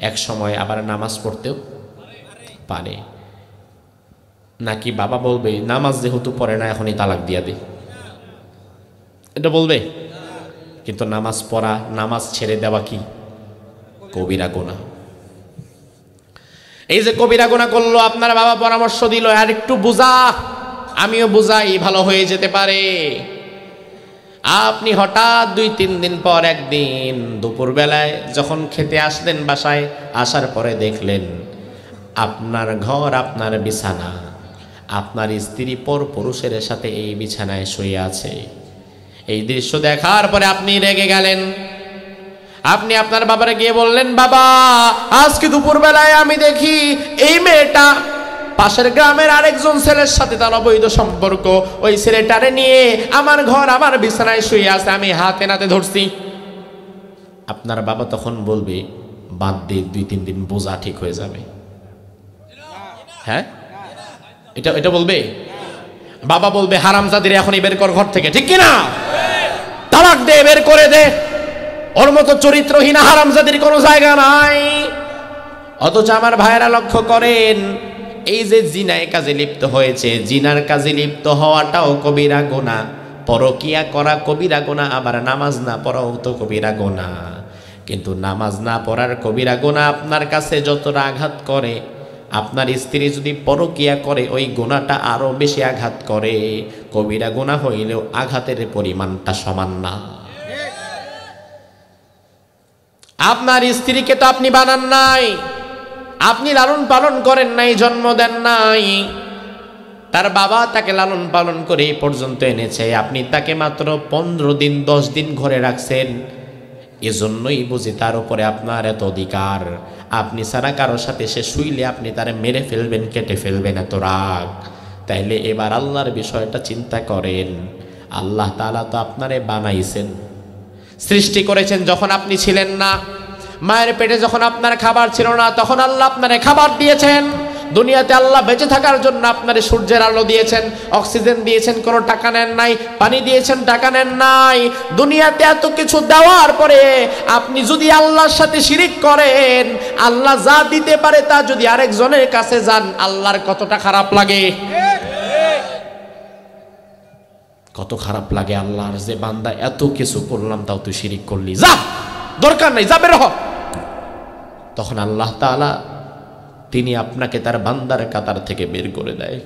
এক সময় আবার নামাজ পড়তেও পারে। নাকি বাবা বলবে, নামাজ যেহেতু পড়ে না এখনই তালাক দিয়া দে, এটা বলবে? কিন্তু নামাজ পড়া, নামাজ ছেড়ে দেওয়া কি কবিরা গুনাহ। এই যে কবিরা গুনাহ করলো, আপনার বাবা পরামর্শ দিল, আর একটু বুঝা, আমিও বুঝাই, ভালো হয়ে যেতে পারে। আপনি হঠাৎ 2-3 দিন পর একদিন দুপুরবেলায় যখন খেতে আসলেন বাসায়, আসার পরে দেখলেন আপনার ঘর, আপনার বিছানা, আপনার স্ত্রী পর পুরুষের সাথে এই বিছানায় শুয়ে আছে। এই দৃশ্য দেখার পরে আপনি রেগে গেলেন। আপনি আপনার বাবারে গিয়ে বললেন, বাবা আজকে দুপুরবেলায় আমি দেখি এই মেয়েটা পাশের গ্রামের আরেকজন ছেলের সাথে তার অবৈধ সম্পর্ক, ওই ছেলেটারে নিয়ে আমার ঘর, আমার বিছানায় শুয়ে আছে, আমি হাতে নাতে ধরছি। আপনার বাবা তখন বলবে বাদ দিয়ে 2-3 দিন বোঝা ঠিক হয়ে যাবে। হ্যাঁ, এটা বলবে। বাবা বলবে হারামজাদির এখনই বের কর ঘর থেকে, ঠিক কিনা? তালাক দে, বের করে দে, ওর মতো চরিত্রহীন হারামজাদির কোনো জায়গা নাই। অথচ আমার ভাইয়েরা লক্ষ্য করেন, এই যে জিনায় কাজে লিপ্ত হয়েছে, জিনার কাজে লিপ্ত হওয়াটাও কবিরা গুনাহ, পরকিয়া করা কবিরা গুনাহ, আবার নামাজ না পড়াও তো কবিরা গুনাহ। কিন্তু নামাজ না পড়ার কবিরা গুনাহ আপনার কাছে যতটা আঘাত করে, আপনার স্ত্রী যদি পরকিয়া করে ওই গুনাহটা আরো বেশি আঘাত করে। কবিরা গুনাহ হইলেও আঘাতের পরিমাণটা সমান না। আপনার স্ত্রীকে তো আপনি বানান নাই, আপনি লালন পালন করেন নাই, জন্ম দেন নাই, তার বাবা তাকে লালন পালন করে এই পর্যন্ত এনেছে। আপনি তাকে মাত্র 15 দিন 10 দিন ঘরে রাখছেন, এজন্যই বুঝি তার উপরে আপনার এত অধিকার। আপনি ছাড়া কারোর সাথে সে শুইলে আপনি তারে মেরে ফেলবেন, কেটে ফেলবেন, এত রাগ। তাইলে এবার আল্লাহর বিষয়টা চিন্তা করেন। আল্লাহ তাআলা তো আপনারে বানাইছেন, সৃষ্টি করেছেন যখন আপনি ছিলেন না। মায়ের পেটে যখন আপনার খাবার ছিল না, তখন আল্লাহ আপনারে খাবার দিয়েছেন। দুনিয়াতে আল্লাহ বেঁচে থাকার জন্য আপনারে সূর্যের আলো দিয়েছেন, অক্সিজেন দিয়েছেন, কোনো টাকা নেন নাই, পানি দিয়েছেন, টাকা নেন নাই। দুনিয়াতে এত কিছু দেওয়ার পরে আপনি যদি আল্লাহর সাথে শিরিক করেন, আল্লাহ যা দিতে পারে তা যদি আরেকজনের কাছে যান, আল্লাহর কতটা খারাপ লাগে, কত খারাপ লাগে আল্লাহর, যে বান্দা এত কিছু করলাম তাও তুই শিরিক করলি, যা, দরকার নাই, যা বের হ। তখন আল্লাহ তাআলা তিনি আপনাকে তার বান্দার কাতার থেকে বের করে দেয়।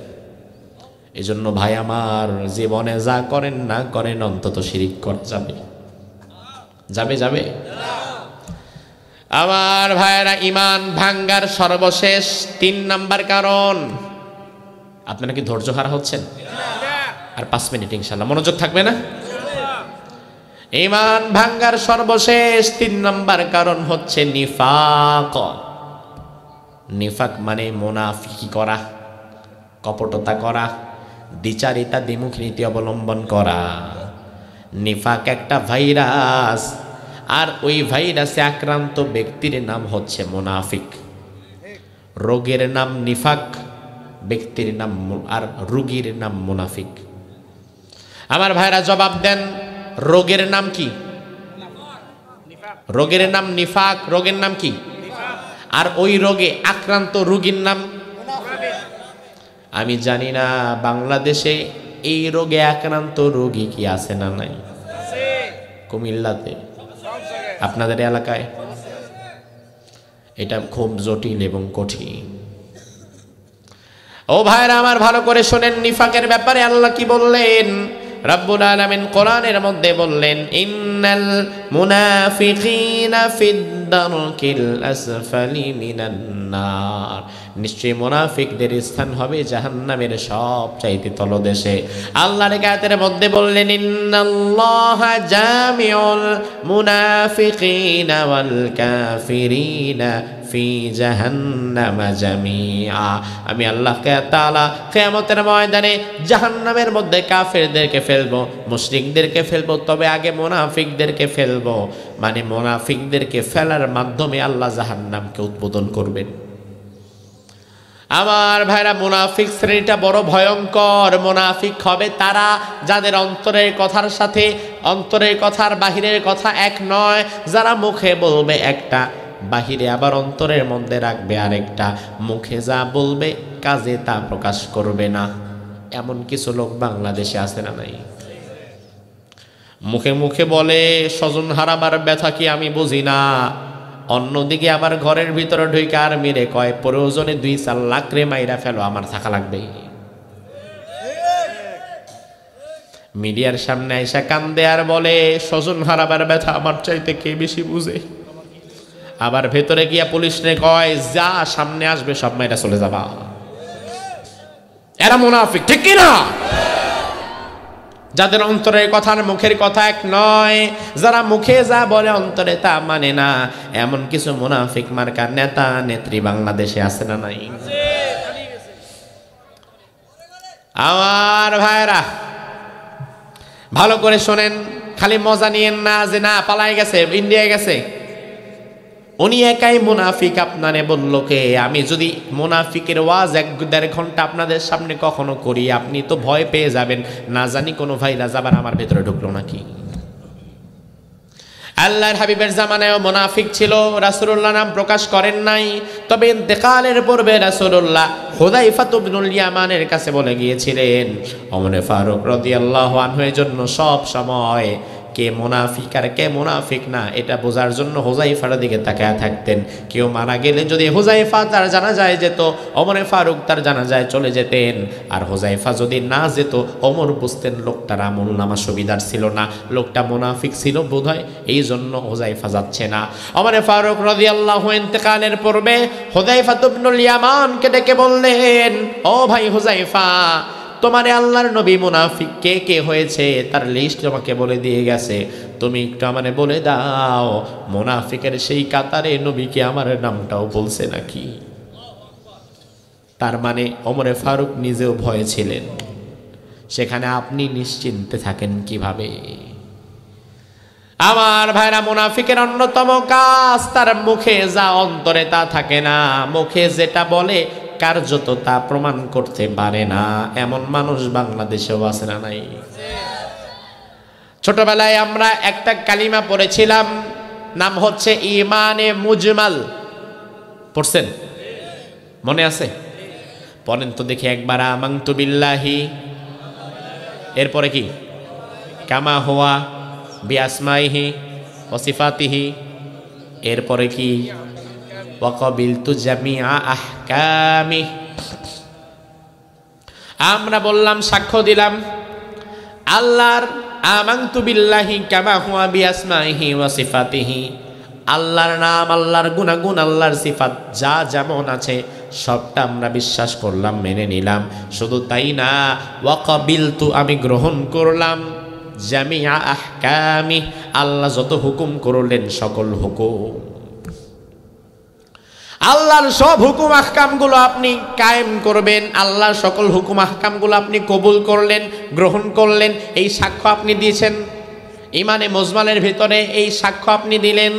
এজন্য ভাই আমার, জীবনে যা করেন না করেন অন্তত শিরিক করা যাবে, যাবে যাবে। আমার ভাইয়েরা, ঈমান ভাঙ্গার সর্বশেষ 3 নাম্বার কারণ। আপনারা কি ধৈর্য হারা হচ্ছেন? আর 5 মিনিট ইনশাআল্লাহ মনোযোগ থাকবে না? ঈমান ভাঙ্গার সর্বশেষ 3 নাম্বার কারণ হচ্ছে নিফাক। নিফাক মানে মুনাফিকি করা, কপটতা করা, দ্বিচারিতা, দ্বিমুখী নীতি অবলম্বন করা। নিফাক একটা ভাইরাস, আর ওই ভাইরাসে আক্রান্ত ব্যক্তির নাম হচ্ছে মুনাফিক। রোগের নাম নিফাক, ব্যক্তির নাম আর রোগীর নাম মুনাফিক। আমার ভাইরা জবাব দেন, রোগের নাম কি? রোগের নাম নিফাক, রোগের নাম কি? আর ওই রোগে আক্রান্ত রোগীর নাম? আমি জানি না বাংলাদেশে এই রোগে আক্রান্ত রোগী কি আছে না নাই? কুমিল্লাতে, আপনাদের এলাকায় এটা খুব জটিল এবং কঠিন। ও ভাইরা আমার, ভালো করে শোনেন, নিফাকের ব্যাপারে আল্লাহ কি বললেন। রব্বুল আলামিন কোরআনের মধ্যে বললেন, ইন্নাল মুনাফিকিনা ফিদ দারকিল আসফালি মিনান নার, নিশ্চয়ই মুনাফিকদের স্থান হবে জাহান্নামের সবচাইতে তলদেশে। আল্লাহর আয়াতের মধ্যে বললেন, ইন্নাল্লাহা জামিউল মুনাফিকিনা ওয়াল কাফিরিনা ফি জাহান্নামা জামিআ। আমি আল্লাহ তাআলা কিয়ামতের ময়দানে জাহান্নামের মধ্যে কাফেরদেরকে ফেলবো, মুশরিকদেরকে ফেলবো, তবে আগে মুনাফিকদেরকে ফেলবো। মানে মুনাফিকদেরকে ফেলার মাধ্যমে আল্লাহ জাহান্নামকে উদ্বোধন করবেন। আমার ভাইরা, মুনাফিক শ্রেণীটা বড় ভয়ঙ্কর। মুনাফিক হবে তারা যাদের অন্তরের কথার সাথে অন্তরের কথার বাহিরের কথা এক নয়, যারা মুখে বলবে একটা, বাহিরে আবার অন্তরের মধ্যে রাখবে আরেকটা, মুখে যা বলবে কাজে তা প্রকাশ করবে না। এমন কিছু লোক বাংলাদেশে আছে না নাই? মুখে মুখে বলে স্বজন হারাবার ব্যথা কি আমি বুঝি না, অন্যদিকে আবার ঘরের ভিতরে ঢুকে আর মেরে কয় প্রয়োজনে 2-4 লাখ রে মাইরা ফেলো, আমার থাকা লাগবে। মিডিয়ার সামনে আইসা কান্দে আর বলে স্বজন হারাবার ব্যথা আমার চাইতে কে বেশি বুঝে। আবার ভেতরে গিয়া পুলিশ রে কয় যা সামনে আসবে সব মাইরা চলে যাবা। এরা মুনাফিক, ঠিক কি না? যাদের অন্তরের কথা আর মুখের কথা এক নয়, যারা মুখে যা বলে অন্তরে তা মানে না, এমন কিছু মুনাফিক মার্কার নেতা নেত্রী বাংলাদেশে আছে না নাই? আমার ভাইরা ভালো করে শোনেন, খালি মজা নিয়েন না যে না পালায় গেছে, ইন্ডিয়া গেছে। উনি একাই মুনাফিক। আপনারে বলল কে? আমি যদি মুনাফিকের ওয়াজ 1-1.5 ঘন্টা আপনাদের সামনে কখনো করি, আপনি তো ভয় পেয়ে যাবেন, না জানি কোনো ভাইরাস আবার আমার ভেতরে ঢুকলো নাকি। আল্লাহর হাবিবের জামানায়ও মুনাফিক ছিল, রাসূলুল্লাহ নাম প্রকাশ করেন নাই। তবে ইন্তেকালের পূর্বে রাসূলুল্লাহ হুযায়ফা ইবনুল ইয়ামানের কাছে বলে গিয়েছিলেন, ওমর ফারুক রাদিয়াল্লাহু আনহু এর জন্য সব সময় কে মুনাফিক আর কে মুনাফিক না এটা বোঝার জন্য হুযায়ফার দিকে তাকায় থাকতেন। কেউ মারা গেলে যদি হুযায়ফা তার জানাজায় যেত, ওমর ফারুক তার জানাজায় চলে যেতেন। আর হুযায়ফা যদি না যেত, ওমর বুঝতেন লোকটার আমল নামা সুবিধার ছিল না, লোকটা মুনাফিক ছিল বোধহয়, এই জন্য হুযায়ফা যাচ্ছে না। ওমর ফারুক রাদিয়াল্লাহু ইন্তেকালের পূর্বে হুযায়ফা ইবনুল ইয়ামানকে ডেকে বললেন, ও ভাই হুযায়ফা, তোমারে আল্লাহর নবী মুনাফিক কে কে হয়েছে তার লিস্ট তোমাকে বলে দিয়ে গেছে, তুমি একটু আমারে বলে দাও, মুনাফিকের সেই কাতারে নবীকে আমার নামটাও বলছে নাকি। তার মানে ওমরে ফারুক নিজেও ভয়ে ছিলেন। সেখানে আপনি নিশ্চিন্তে থাকেন কিভাবে? আমার ভাইরা, মুনাফিকের অন্যতম কাজ তার মুখে যা অন্তরে তা থাকে না। মুখে যেটা বলে কার্যত তা প্রমাণ করতে পারে না, এমন মানুষ বাংলাদেশেও আছে না নাই? ছোটবেলায় আমরা একটা কালিমা পড়েছিলাম, নাম হচ্ছে ইমানে মুজমাল। পড়ছেন? মনে আছে? পড়েন তো দেখি একবার। আমানতু বিল্লাহি, এরপরে কি? কামা হুয়া বিআসমাইহি ওয়া সিফাতিহি, এরপরে কি? ওয়াকাবিলতু জামিআ আহকামি। আমরা বললাম, সাক্ষ্য দিলাম আল্লাহর আমানতু বিল্লাহি কামা হুয়া বিআসমাইহি ওয়া সিফাতিহি, আল্লাহর নাম, আল্লাহর গুণাগুণ, আল্লাহর সিফাত যা যেমন আছে সবটা আমরা বিশ্বাস করলাম, মেনে নিলাম। শুধু তাই না, ওয়াকাবিলতু আমি গ্রহণ করলাম জামিআ আহকামি, আল্লাহ যত হুকুম করলেন সকল হুকুম, আল্লাহর সব হুকুম আহকামগুলো আপনি কায়েম করবেন। আল্লাহর সকল হুকুম আহকামগুলো আপনি কবুল করলেন, গ্রহণ করলেন, এই সাক্ষ্য আপনি দিয়েছেন। ইমানে মুজমালের ভিতরে এই সাক্ষ্য আপনি দিলেন।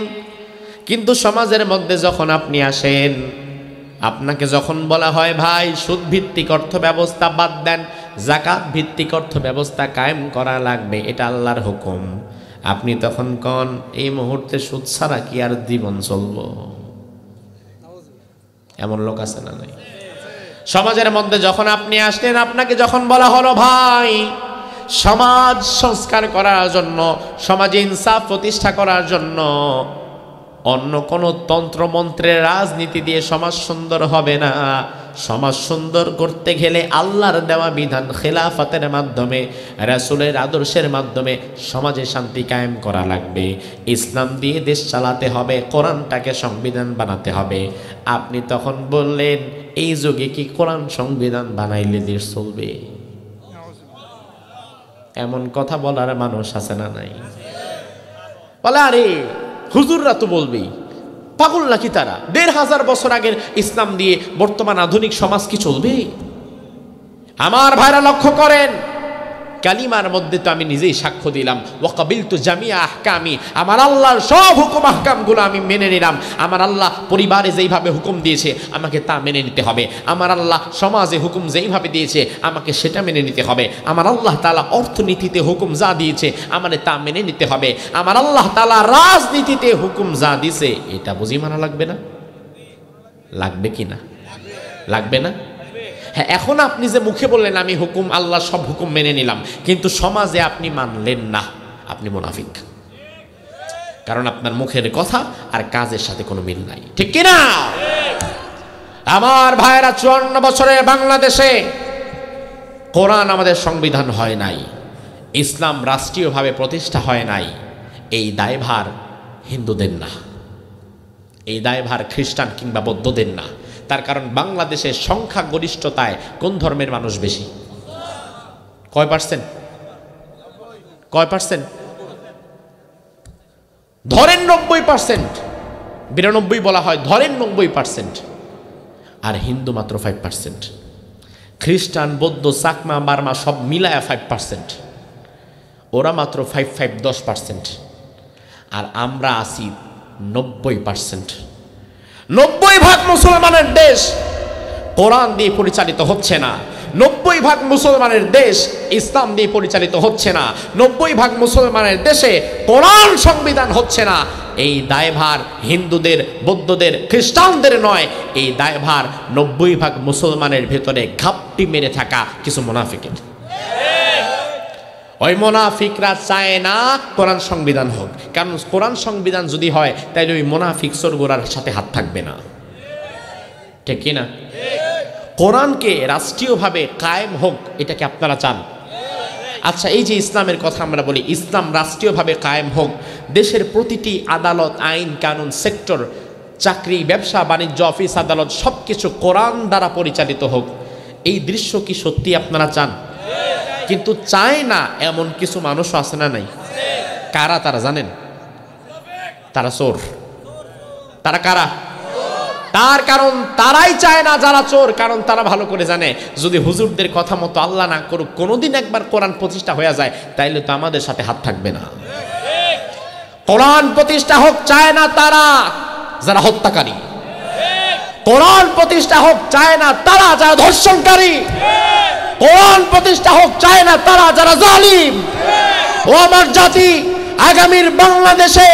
কিন্তু সমাজের মধ্যে যখন আপনি আসেন, আপনাকে যখন বলা হয় ভাই সুদ ভিত্তিক অর্থ ব্যবস্থা বাদ দেন, যাকাত ভিত্তিক অর্থ ব্যবস্থা কায়েম করা লাগবে, এটা আল্লাহর হুকুম, আপনি তখন কোন এই মুহূর্তে সুদ ছাড়া কি আর জীবন চলবো? এমন লোক আছে না নাই? সমাজের মধ্যে যখন আপনি আসলেন, আপনাকে যখন বলা হলো ভাই সমাজ সংস্কার করার জন্য, সমাজে ইনসাফ প্রতিষ্ঠা করার জন্য অন্য কোনো তন্ত্রমন্ত্রের রাজনীতি দিয়ে সমাজ সুন্দর হবে না, সমাজ সুন্দর করতে গেলে আল্লাহর দেওয়া বিধান খেলাফতের মাধ্যমে, রাসূলের আদর্শের মাধ্যমে সমাজে শান্তি কায়েম করা লাগবে, ইসলাম দিয়ে দেশ চালাতে হবে, কোরআনটাকে সংবিধান বানাতে হবে। আপনি তখন বললেন, এই যুগে কি কোরআন সংবিধান বানাইলে দেশ চলবে? এমন কথা বলার মানুষ আছে না নাই? বলে আরে হুজুররা তো বলবেই, পাগল নাকি তারা? ১৫০০ বছর আগের ইসলাম দিয়ে বর্তমান আধুনিক সমাজ কি চলবে? আমার ভাইরা লক্ষ্য করেন, কালিমার মধ্যে তো আমি নিজেই সাক্ষ্য দিলাম, ওয়াকাবিলতু জামিআ আহকামি, আমার আল্লাহর সব হুকুম আহকামগুলো আমি মেনে নিলাম। আমার আল্লাহ পরিবারে যেইভাবে হুকুম দিয়েছে আমাকে তা মেনে নিতে হবে, আমার আল্লাহ সমাজে হুকুম যেইভাবে দিয়েছে আমাকে সেটা মেনে নিতে হবে, আমার আল্লাহ তাআলা অর্থনীতিতে হুকুম যা দিয়েছে আমারে তা মেনে নিতে হবে, আমার আল্লাহ তাআলা রাজনীতিতে হুকুম যা দিয়েছে এটা বুঝি মানা লাগবে না? লাগবে কি না? লাগবে না? হ্যাঁ, এখন আপনি যে মুখে বললেন আমি হুকুম আল্লাহ সব হুকুম মেনে নিলাম, কিন্তু সমাজে আপনি মানলেন না, আপনি মুনাফিক। কারণ আপনার মুখের কথা আর কাজের সাথে কোনো মিল নাই, ঠিক কি না? আমার ভাইয়েরা, ৫৪ বছরের বাংলাদেশে কোরআন আমাদের সংবিধান হয় নাই, ইসলাম রাষ্ট্রীয়ভাবে প্রতিষ্ঠা হয় নাই। এই দায়ভার হিন্দুদের না, এই দায়ভার খ্রিস্টান কিংবা বৌদ্ধদের না। তার কারণ বাংলাদেশের সংখ্যাগরিষ্ঠতায় কোন ধর্মের মানুষ বেশি? কয় পার্সেন্ট? কয় পার্সেন্ট? ধরেন ৯০%, ৯২ বলা হয়, ধরেন ৯০%, আর হিন্দু মাত্র 5%, খ্রিস্টান, বৌদ্ধ, চাকমা, বার্মা সব মিলায়া 5%। ওরা মাত্র 10%, আর আমরা আছি 90%। 90% মুসলমানের দেশ কোরআন দিয়ে পরিচালিত হচ্ছে না। 90% মুসলমানের দেশ ইসলাম দিয়ে পরিচালিত হচ্ছে না। 90% মুসলমানের দেশে কোরআন সংবিধান হচ্ছে না। এই দায়ভার হিন্দুদের, বৌদ্ধদের, খ্রিস্টানদের নয়, এই দায়ভার 90% মুসলমানের ভেতরে ঘাপটি মেরে থাকা কিছু মুনাফিকের। ওই মুনাফিকরা চায় না কোরআন সংবিধান হোক, কারণ কোরআন সংবিধান যদি হয় তাহলে ওই মুনাফিক চোরগোড়ার সাথে হাত থাকবে না, ঠিক কি না? কোরআনকে রাষ্ট্রীয়ভাবে কায়েম হোক, এটা কি আপনারা চান? আচ্ছা, এই যে ইসলামের কথা আমরা বলি, ইসলাম রাষ্ট্রীয়ভাবে কায়েম হোক, দেশের প্রতিটি আদালত, আইন কানুন, সেক্টর, চাকরি, ব্যবসা বাণিজ্য, অফিস আদালত সবকিছু কোরআন দ্বারা পরিচালিত হোক, এই দৃশ্য কি সত্যি আপনারা চান? কিন্তু চায় না এমন কিছু মানুষও আছে না নাই? কারা তারা জানেন? তারা চোর। তারা কারা? তার কারণ তারাই চায় না যারা চোর, কারণ তারা ভালো করে জানে যদি হুজুরদের কথা মতো আল্লাহ না করুক কোনোদিন একবার কোরআন প্রতিষ্ঠা হয়ে যায়, তাইলে তো আমাদের সাথে হাত থাকবে না। কোরআন প্রতিষ্ঠা হোক চায় না তারা যারা হত্যাকারী, কোরআন প্রতিষ্ঠা হোক চায় না তারা যারা ধর্ষণকারী, কোরআন প্রতিষ্ঠা হোক চায় না তারা যারা জালিম। ও আমার জাতি, আগামীর বাংলাদেশে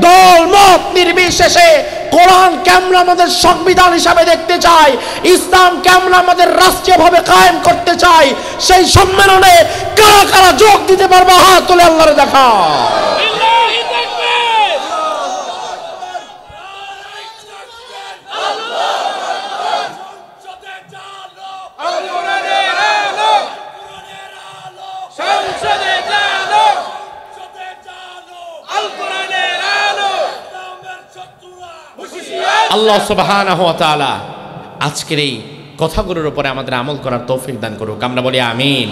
দল মত নির্বিশেষে কোরআন কেমন আমাদের সংবিধান হিসাবে দেখতে চাই, ইসলাম কেমন আমাদের রাষ্ট্রীয়ভাবে কায়েম করতে চাই, সেই সম্মেলনে কারা কারা যোগ দিতে পারবো হাত তুলে আল্লাহরে দেখা। আল্লাহ সুবহানাহু ওয়া তাআলা আজকের এই কথাগুলোর উপরে আমাদের আমল করার তৌফিক দান করুক। আমরা বলি আমিন।